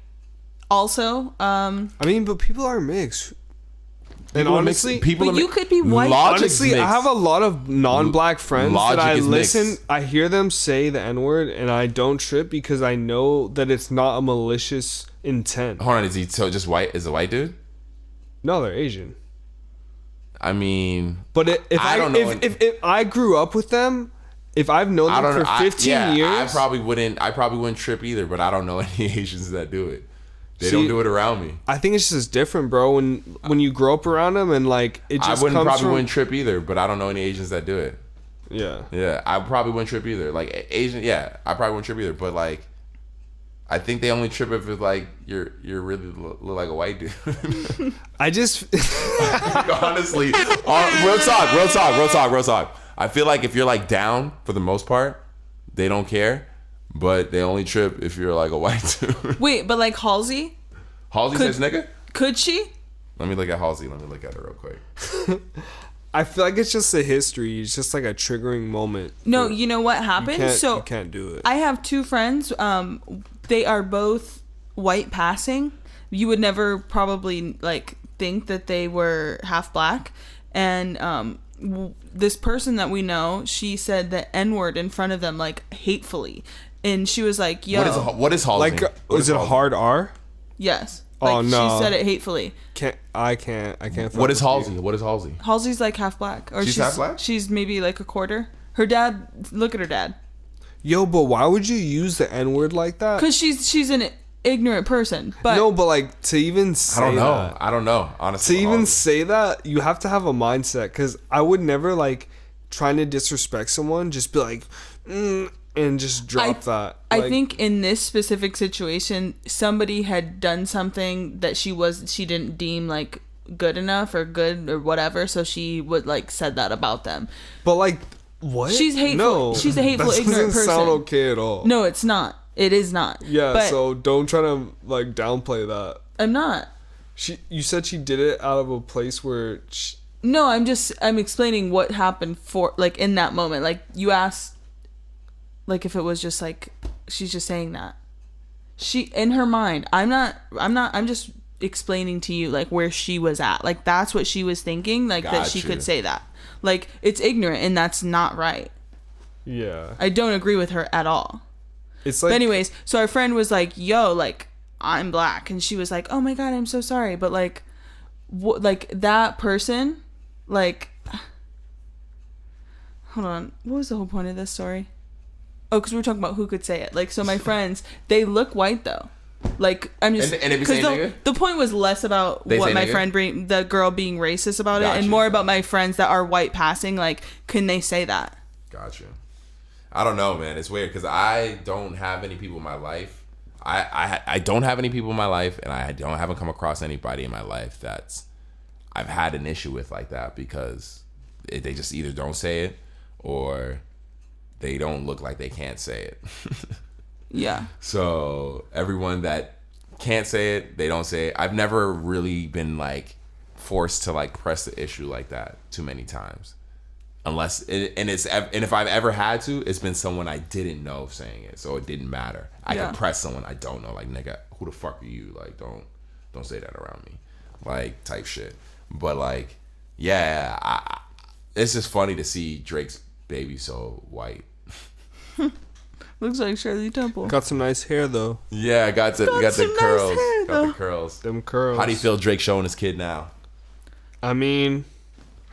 Also, I mean, but people are mixed. And honestly, you could be white. Honestly, I have a lot of non-black friends that I listen. Mixed. I hear them say the N-word, and I don't trip because I know that it's not a malicious intent. Hold on, is he just white? Is a white dude? No, they're Asian. I mean, but if I grew up with them, if I've known them for 15 years, I probably wouldn't trip either. But I don't know any Asians that do it. They don't do it around me. I think it's just different, bro. When you grow up around them and like it just wouldn't trip either. But I don't know any Asians that do it. Yeah, I probably wouldn't trip either. Like Asian, I probably wouldn't trip either. But like, I think they only trip if it's like you're really look like a white dude. I just honestly, real talk. I feel like if you're like down for the most part, they don't care, but they only trip if you're like a white dude. Wait, but like Halsey says nigga? Could she? Let me look at Halsey. Let me look at her real quick. I feel like it's just a history. It's just like a triggering moment. No, you know what happened? You can't do it. I have two friends. They are both white passing. You would never probably like think that they were half black. And this person that we know, she said the N-word in front of them like hatefully, and she was like, "Yo, what is Halsey? Like, is it a hard R?" Yes. Oh no, she said it hatefully. I can't. What is Halsey? What is Halsey? Halsey's like half black, or she's half black. She's maybe like a quarter. Her dad. Look at her dad. Yo, but why would you use the N-word like that? Because she's an ignorant person. But no, but like to even say I don't know. Honestly, to even say that, you have to have a mindset. Because I would never like trying to disrespect someone. Just be like, and just drop that. I think in this specific situation, somebody had done something that she didn't deem like good enough or good or whatever. So she would like said that about them. But like. What? She's hateful. No, she's a hateful, ignorant person. That doesn't sound okay at all. No, it's not. It is not. Yeah, but so don't try to like downplay that. I'm not. You said she did it out of a place where No, I'm explaining what happened for, like, in that moment. Like, you asked, like, if it was just, like, she's just saying that. She, in her mind, I'm just explaining to you, like, where she was at. Like, that's what she was thinking, like, that she could say that. Like, it's ignorant, and that's not right. Yeah. I don't agree with her at all. It's like... But anyways, so our friend was like, yo, like, I'm black. And she was like, oh my God, I'm so sorry. But, like, like, that person... Like, hold on. What was the whole point of this story? Oh, because we were talking about who could say it. Like, so my friends, they look white though. Like, I'm just and if you say nigga? The point was less about They what my nigga? friend the girl being racist about it, and more about my friends that are white passing. Like, can they say that? Gotcha. I don't know, man. It's weird because I don't have any people in my life. I don't have any people in my life, and I haven't come across anybody in my life that's I've had an issue with like that, because they just either don't say it or they don't look like they can't say it. Yeah. So everyone that can't say it, they don't say it. I've never really been like forced to like press the issue like that too many times, unless and if I've ever had to, it's been someone I didn't know saying it, so it didn't matter. I could press someone I don't know, like, nigga, who the fuck are you? Like, don't say that around me, like, type shit. But like, yeah, it's just funny to see Drake's baby so white. Looks like Shirley Temple. Got some nice hair though. Yeah, got the curls. Hair, got the curls. Them curls. How do you feel Drake showing his kid now? I mean,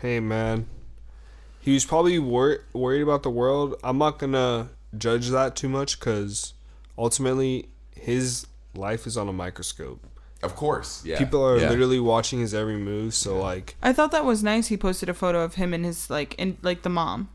hey man, he was probably worried about the world. I'm not gonna judge that too much, because ultimately his life is on a microscope. Of course, yeah. People are literally watching his every move. So like, I thought that was nice. He posted a photo of him and his like the mom.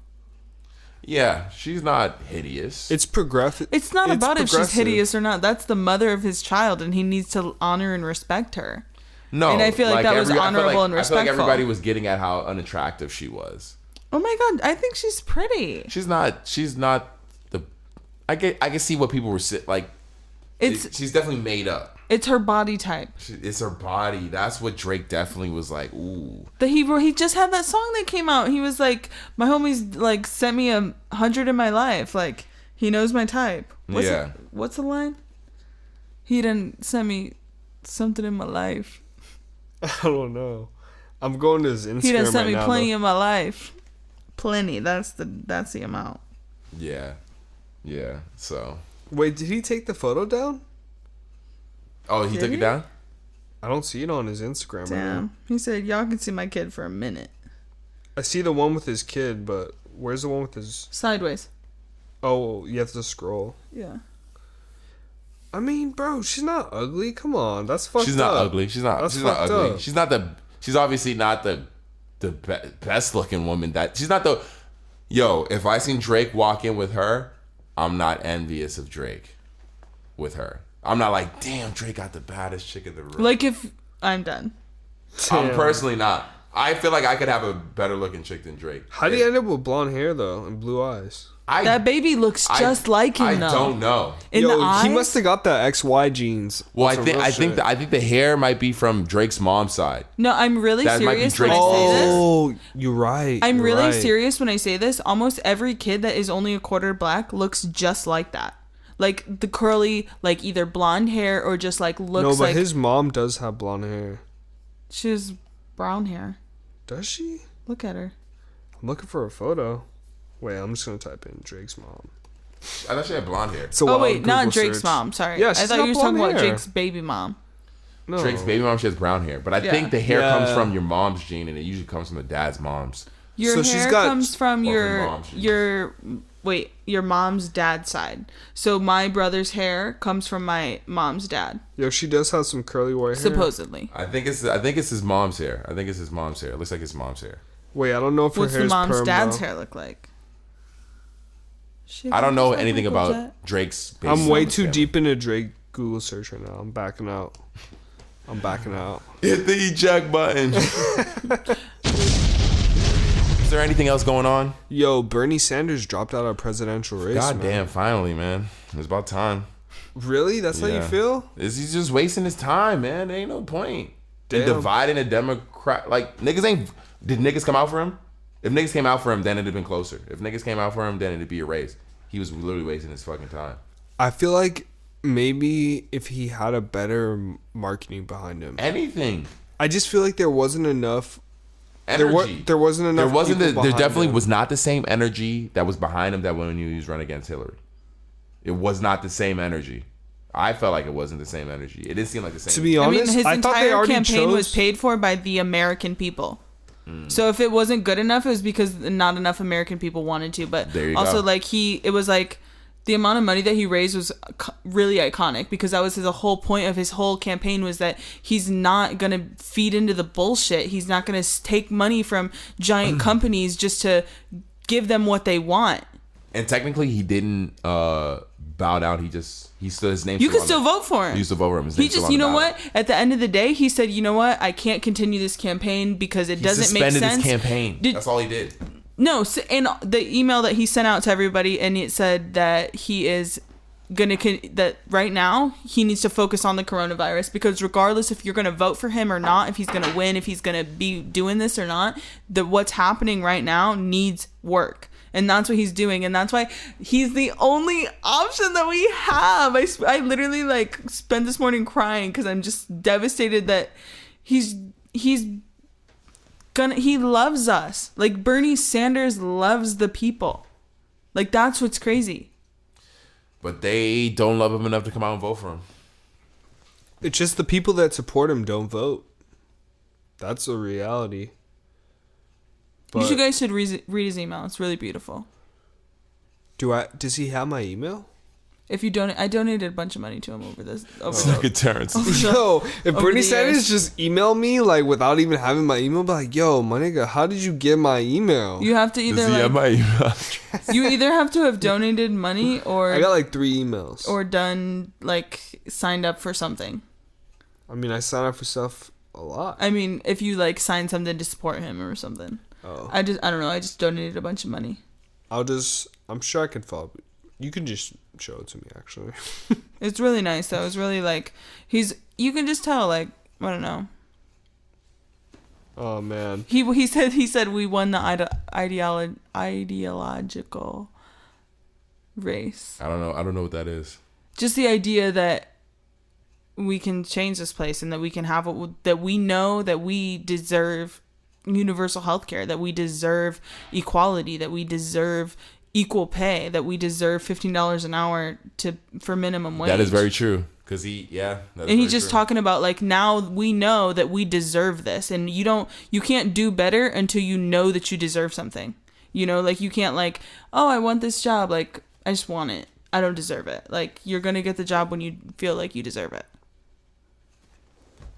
Yeah, she's not hideous. it's progressive. It's not about if she's hideous or not. That's the mother of his child, and he needs to honor and respect her. No, and I feel like that was honorable and I feel like respectful. everybody was getting at how unattractive she was. Oh my God, I think she's pretty. She's not the. I can see what people were like. She's definitely made up. It's her body type. It's her body. That's what Drake definitely was like. Ooh. He just had that song that came out. He was like, my homies like sent me 100 in my life. Like, he knows my type. What's the line? He didn't send me something in my life. I don't know. I'm going to his Instagram. He done sent right me now, plenty though. in my life. Plenty. That's the amount. Yeah. So. Wait, did he take the photo down? Oh, he took it down? I don't see it on his Instagram right now. Damn. He said, y'all can see my kid for a minute. I see the one with his kid, but where's the one with his... Sideways. Oh, you have to scroll. Yeah. I mean, bro, she's not ugly. Come on, that's fucked up. She's not ugly. She's not ugly. Up. She's obviously not the best looking woman. She's not the... Yo, if I seen Drake walk in with her, I'm not envious of Drake with her. I'm not like, damn, Drake got the baddest chick in the room. Like, if I'm done. I'm personally not. I feel like I could have a better looking chick than Drake. How do you end up with blonde hair though and blue eyes? That baby looks just like him, though. I don't know. In the eyes? He must have got the XY genes. Well, I think the hair might be from Drake's mom's side. No, I'm really That might be serious when I Drake's say this. Oh, you're right. I'm you're really right. serious when I say this. Almost every kid that is only a quarter black looks just like that. Like the curly, like either blonde hair or just like looks like... No, but his mom does have blonde hair. She has brown hair. Does she? Look at her. I'm looking for a photo. Wait, I'm just gonna type in Drake's mom. I thought she had blonde hair. It's a Oh wild wait, not Google Drake's search. mom. Sorry. Yeah, I she's thought got you were talking blonde about hair. Drake's baby mom. No. Drake's baby mom, she has brown hair. But I Yeah. think the hair comes Yeah. from your mom's gene, and it usually comes from the dad's mom's. Your So hair she's got- comes from Or from your mom's dad's side. So my brother's hair comes from my mom's dad, Yo, she does have some curly white hair. supposedly. I think it's his mom's hair. It looks like his mom's hair. Wait, I don't know if her What's hair's the mom's perm, dad's though. hair look like? I don't know Shit, anything Michael about Jet. Drake's baby I'm way mama's too family. deep into Drake Google search right now. I'm backing out. Hit the eject button. Is there anything else going on? Yo, Bernie Sanders dropped out of presidential race. God man. damn, finally, man. It was about time. Really? That's how you Yeah. feel? He's just wasting his time, man. There ain't no point. Damn. And dividing a Democrat. Like, niggas ain't... Did niggas come out for him? If niggas came out for him, then it'd have been closer. If niggas came out for him, then it'd be a race. He was literally wasting his fucking time. I feel like maybe if he had a better marketing behind him. Anything. I just feel like there wasn't enough Energy. There wasn't enough. There definitely was not the same energy that was behind him that when he was running against Hillary. It was not the same energy. I felt like it wasn't the same energy. It didn't seem like the same. To be honest, his I thought they entire already campaign was chose. paid for by the American people. So if it wasn't good enough, it was because not enough American people wanted to. But There you also, go. like it was like the amount of money that he raised was really iconic because that was the whole point of his whole campaign was that he's not gonna feed into the bullshit. He's not gonna take money from giant companies just to give them what they want. And technically, he didn't bow down. He stood his name. You could still vote for him. You used to vote for him. His He name's still just, on you the know ballot. what? At the end of the day, he said, you know what? I can't continue this campaign because it He doesn't make suspended sense. his campaign. Did- That's all he did. No, and the email that he sent out to everybody, and it said that he is that right now he needs to focus on the coronavirus because regardless if you're gonna vote for him or not, if he's gonna win, if he's gonna be doing this or not, what's happening right now needs work. And that's what he's doing. And that's why he's the only option that we have. I literally like spent this morning crying because I'm just devastated that he loves us. Like Bernie Sanders loves the people. Like that's what's crazy. But they don't love him enough to come out and vote for him. It's just the people that support him don't vote. That's a reality. But You guys should read his email. It's really beautiful. Does he have my email? If you don't, I donated a bunch of money to him over this. Look at Terrence. Yo, if over Bernie the Sanders years. just emailed me like without even having my email, be like, yo, my nigga, how did you get my email? You have to Does either he have my email? you either have to have donated money I got like 3 emails. or done like signed up for something. I mean, I sign up for stuff a lot. I mean, if you like signed something to support him or something. Oh. I don't know. I just donated a bunch of money. I'm sure I could follow. You can just show it to me, actually. It's really nice though. It's really like you can just tell like I don't know. Oh man. He said we won the ideological race. I don't know what that is. Just the idea that we can change this place and that we can have that we know that we deserve universal health care, that we deserve equality, that we deserve equal pay, that we deserve $15 an hour for minimum wage. That is very true. Cause he's just talking about like now we know that we deserve this, and you can't do better until you know that you deserve something. You know, like you can't like, oh, I want this job, like I just want it. I don't deserve it. Like you're gonna get the job when you feel like you deserve it.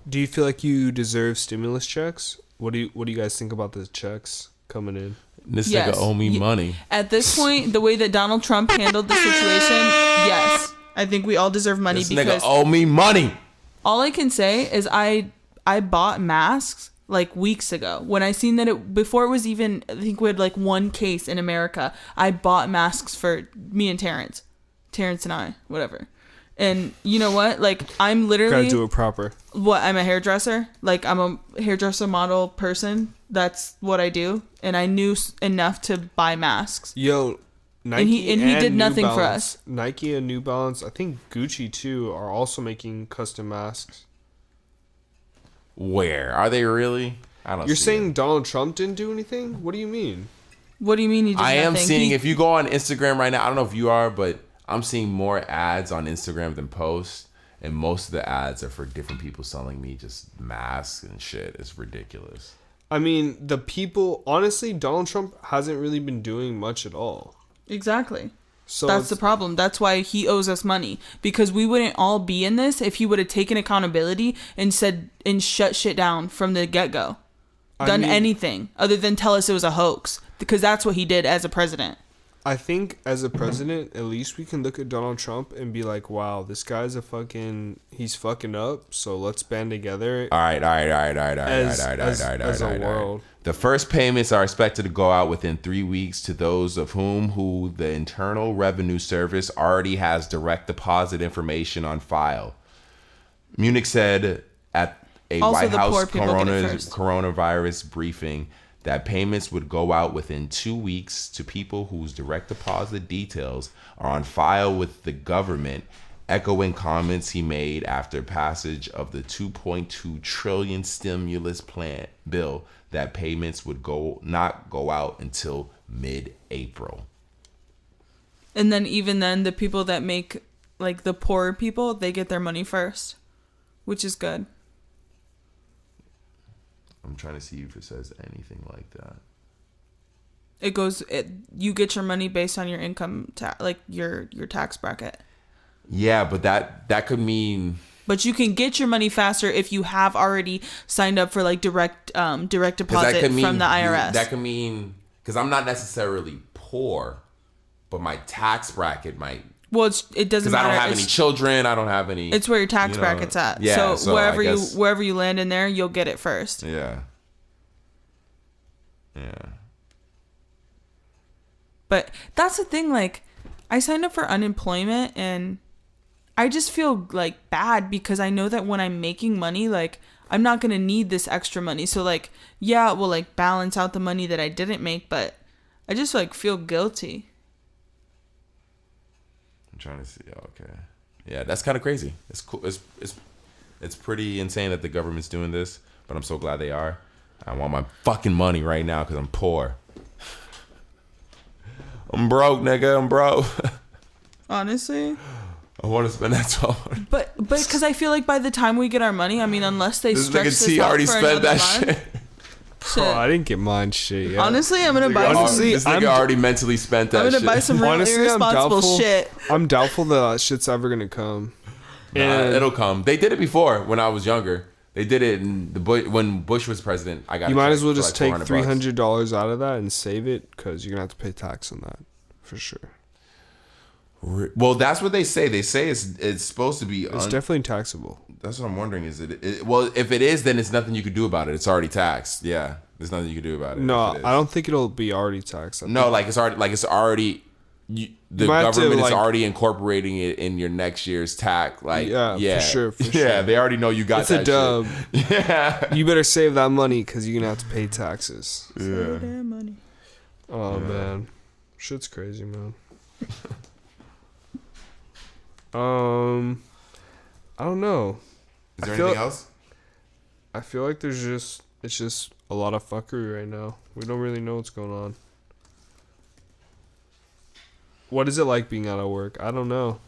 Do you feel like you deserve stimulus checks? What do you guys think about the checks coming in? This Yes. nigga owe me money. At this point, the way that Donald Trump handled the situation, yes, I think we all deserve money This nigga because owe me money. all I can say is I bought masks like weeks ago when I seen that before it was even, I think we had like one case in America. I bought masks for me and Terrence and I, whatever. And you know what? Like I'm literally Gotta do it proper. what I'm a hairdresser. Like I'm a hairdresser model person. That's what I do. And I knew enough to buy masks. Yo, Nike And he did New nothing for Balance- us. Nike and New Balance, I think Gucci too, are also making custom masks. Where are they really? I don't. You're see saying it. Donald Trump didn't do anything? What do you mean? What do you mean? He did I am nothing? seeing if you go on Instagram right now. I don't know if you are, but I'm seeing more ads on Instagram than posts, and most of the ads are for different people selling me just masks and shit. It's ridiculous. I mean, the people, honestly, Donald Trump hasn't really been doing much at all. Exactly. So That's the problem. That's why he owes us money, because we wouldn't all be in this if he would have taken accountability and said and shut shit down from the get-go. Done anything other than tell us it was a hoax, because that's what he did as a president. I think as a president, at least we can look at Donald Trump and be like, wow, this guy's he's fucking up, so let's band together. All right. As a world. The first payments are expected to go out within 3 weeks to those of who the Internal Revenue Service already has direct deposit information on file. Munich said at a Also, White the House poor people get it first. coronavirus briefing that payments would go out within 2 weeks to people whose direct deposit details are on file with the government, echoing comments he made after passage of the 2.2 trillion stimulus plan bill that payments would not go out until mid-April. And then even then, the people that make, like the poorer people, they get their money first, which is good. I'm trying to see if it says anything like that. You get your money based on your income, like your tax bracket. Yeah, but that could mean... But you can get your money faster if you have already signed up for like direct deposit from the IRS. That could mean, because I'm not necessarily poor, but my tax bracket might... Well, it doesn't matter. Because I don't have any children. I don't have any... It's where your tax bracket's at. Yeah, so wherever you land in there, you'll get it first. Yeah. But that's the thing. Like, I signed up for unemployment and I just feel like bad because I know that when I'm making money, like I'm not going to need this extra money. So like, yeah, it will like balance out the money that I didn't make, but I just like feel guilty. I'm trying to see. Okay. Yeah, that's kind of crazy. It's cool. It's pretty insane that the government's doing this, but I'm so glad they are. I want my fucking money right now because I'm poor. I'm broke, nigga. I'm broke. Honestly. I want to spend that $12. But because I feel like by the time we get our money, I mean, unless they This stretch nigga this T out already for spent another that month, shit. Oh, I didn't get mine shit yet. Honestly, I'm gonna buy. This nigga already mentally spent that I'm gonna shit. buy some real irresponsible shit. I'm doubtful that shit's ever gonna come. Nah, it'll come. They did it before when I was younger. They did it in when Bush was president. I got. You might as well just take $300 out of that and save it because you're gonna have to pay tax on that for sure. Well, that's what they say. They say it's supposed to be. It's definitely taxable. That's what I'm wondering. Is it? Well, if it is, then it's nothing you could do about it. It's already taxed. Yeah, there's nothing you can do about it. No, I don't think it'll be already taxed. It's already. The government is already incorporating it in your next year's tax. Like, yeah, for sure. Yeah, they already know you got it's that. It's a dub. Shit. Yeah, you better save that money because you're gonna have to pay taxes. Yeah. Save that money. Oh man, shit's crazy, man. I don't know. Is there anything else? I feel like it's just a lot of fuckery right now. We don't really know what's going on. What is it like being out of work? I don't know.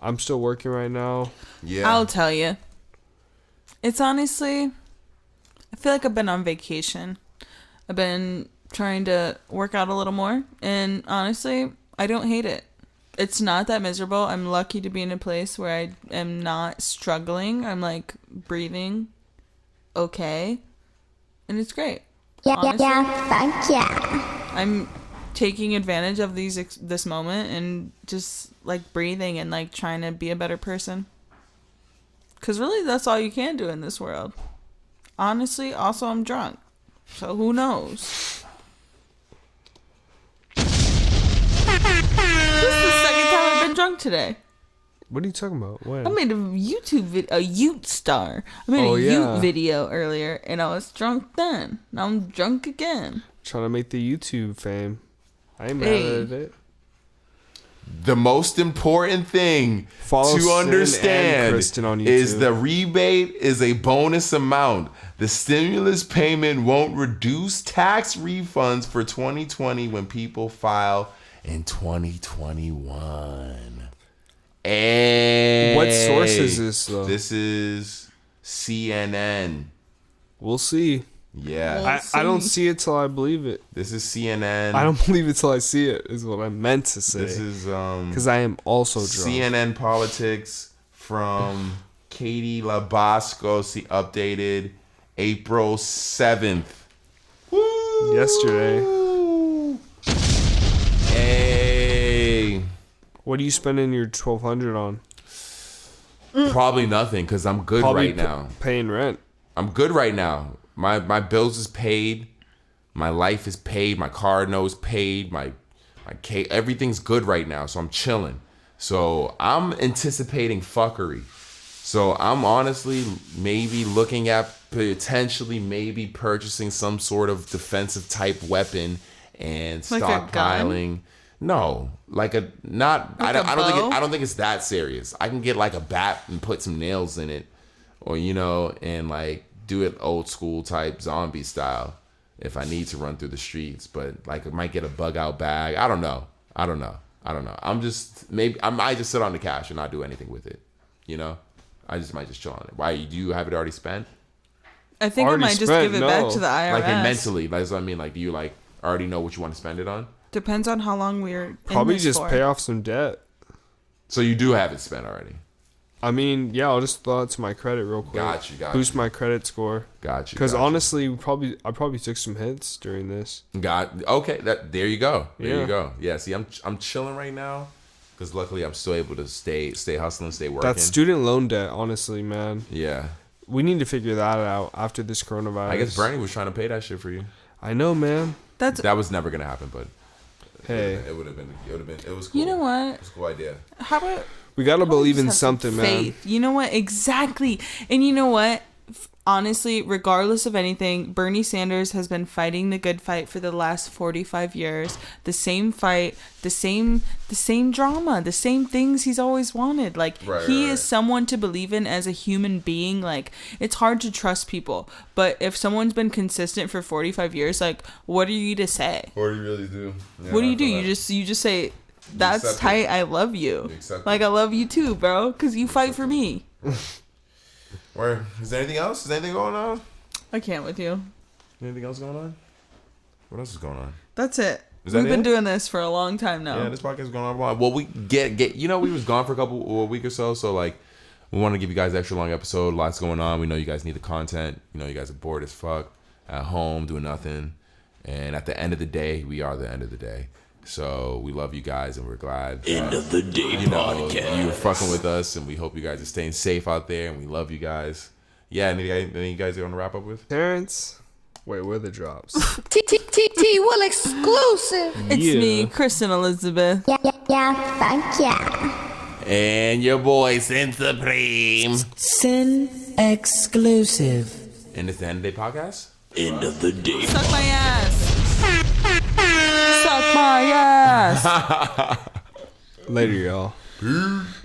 I'm still working right now. Yeah. I'll tell you. It's honestly, I feel like I've been on vacation. I've been trying to work out a little more. And honestly, I don't hate it. It's not that miserable. I'm lucky to be in a place where I am not struggling. I'm like breathing okay. And it's great. Honestly, Thank yeah. I'm taking advantage of this moment and just like breathing and like trying to be a better person. Because really, that's all you can do in this world. Honestly, also, I'm drunk. So who knows? This is the second time I've been drunk today. What are you talking about? When? I made a YouTube video, a Ute star. I made a Ute video earlier, and I was drunk then. Now I'm drunk again. Trying to make the YouTube fame. I ain't mad at it. The most important thing to understand is the rebate is a bonus amount. The stimulus payment won't reduce tax refunds for 2020 when people file in 2021. Hey, what source is this, though? This is CNN. We'll see. Yeah. I don't see it till I believe it. This is CNN. I don't believe it till I see it, is what I meant to say. This is because I am also drunk. CNN Politics from Katie Labasco, updated April 7th. Woo! Yesterday. Hey. What are you spending your $1,200 on? Probably nothing because I'm good right now. Paying rent. I'm good right now. My bills is paid. My life is paid. My car note is paid. My everything's good right now. So I'm chilling. So I'm anticipating fuckery. So I'm honestly maybe looking at potentially maybe purchasing some sort of defensive type weapon and Like a gun? stockpiling. No, like a not. Like I a don't bow? think it's that serious. I can get like a bat and put some nails in it, or and like do it old school type zombie style if I need to run through the streets. But like I might get a bug out bag. I don't know. I might just sit on the cash and not do anything with it. I just might just chill on it. Why? Do you have it already spent? I think Already I might just spent, give it no. back to the IRS. Like mentally, that's what I mean. Like, do you like already know what you want to spend it on? Depends on how long we're Probably in this just for. pay off some debt. So you do have it spent already. I mean, yeah, I'll just throw it to my credit real quick. Got you. Boost my credit score. Got you. Because honestly, I probably took some hits during this. Okay. There you go. There Yeah. you go. Yeah. See, I'm chilling right now because luckily I'm still able to stay hustling, stay working. That student loan debt, honestly, man. Yeah. We need to figure that out after this coronavirus. I guess Bernie was trying to pay that shit for you. I know, man. That was never gonna happen, but Hey, it would have been. It was cool. You know what? It was a cool idea. How about we gotta believe in just have some something, man. faith? You know what? Exactly. And you know what? Honestly, regardless of anything, Bernie Sanders has been fighting the good fight for the last 45 years. The same fight, the same drama, the same things he's always wanted. Like, he is someone to believe in as a human being. Like, it's hard to trust people. But if someone's been consistent for 45 years, like, what are you to say? What do you really do? Yeah, What do? You just say, that's accept tight, it. I love you. You accept Like, it. I love you too, bro, because you fight for me. Where is there anything else? Is anything going on? I can't with you. Anything else going on? What else is going on? That's it. Is that We've been it? doing this for a long time now. Yeah, this podcast is going on for a while. Well, we get we was gone for a week or so like we want to give you guys an extra long episode. Lots going on. We know you guys need the content. You guys are bored as fuck at home doing nothing. And at the end of the day, we are the end of the day. So we love you guys and we're glad. End of the day podcast. You're fucking with us and we hope you guys are staying safe out there and we love you guys. Yeah, any guys you want to wrap up with? Terrence, wait, where are the drops? T Will exclusive. It's Yeah. me, Kristen Elizabeth. Yeah, thank ya. And your boy Sin Supreme. Sin exclusive. And it's the end of the day podcast? End of the day. Suck my ass. Suck my ass. Later, y'all. Peace.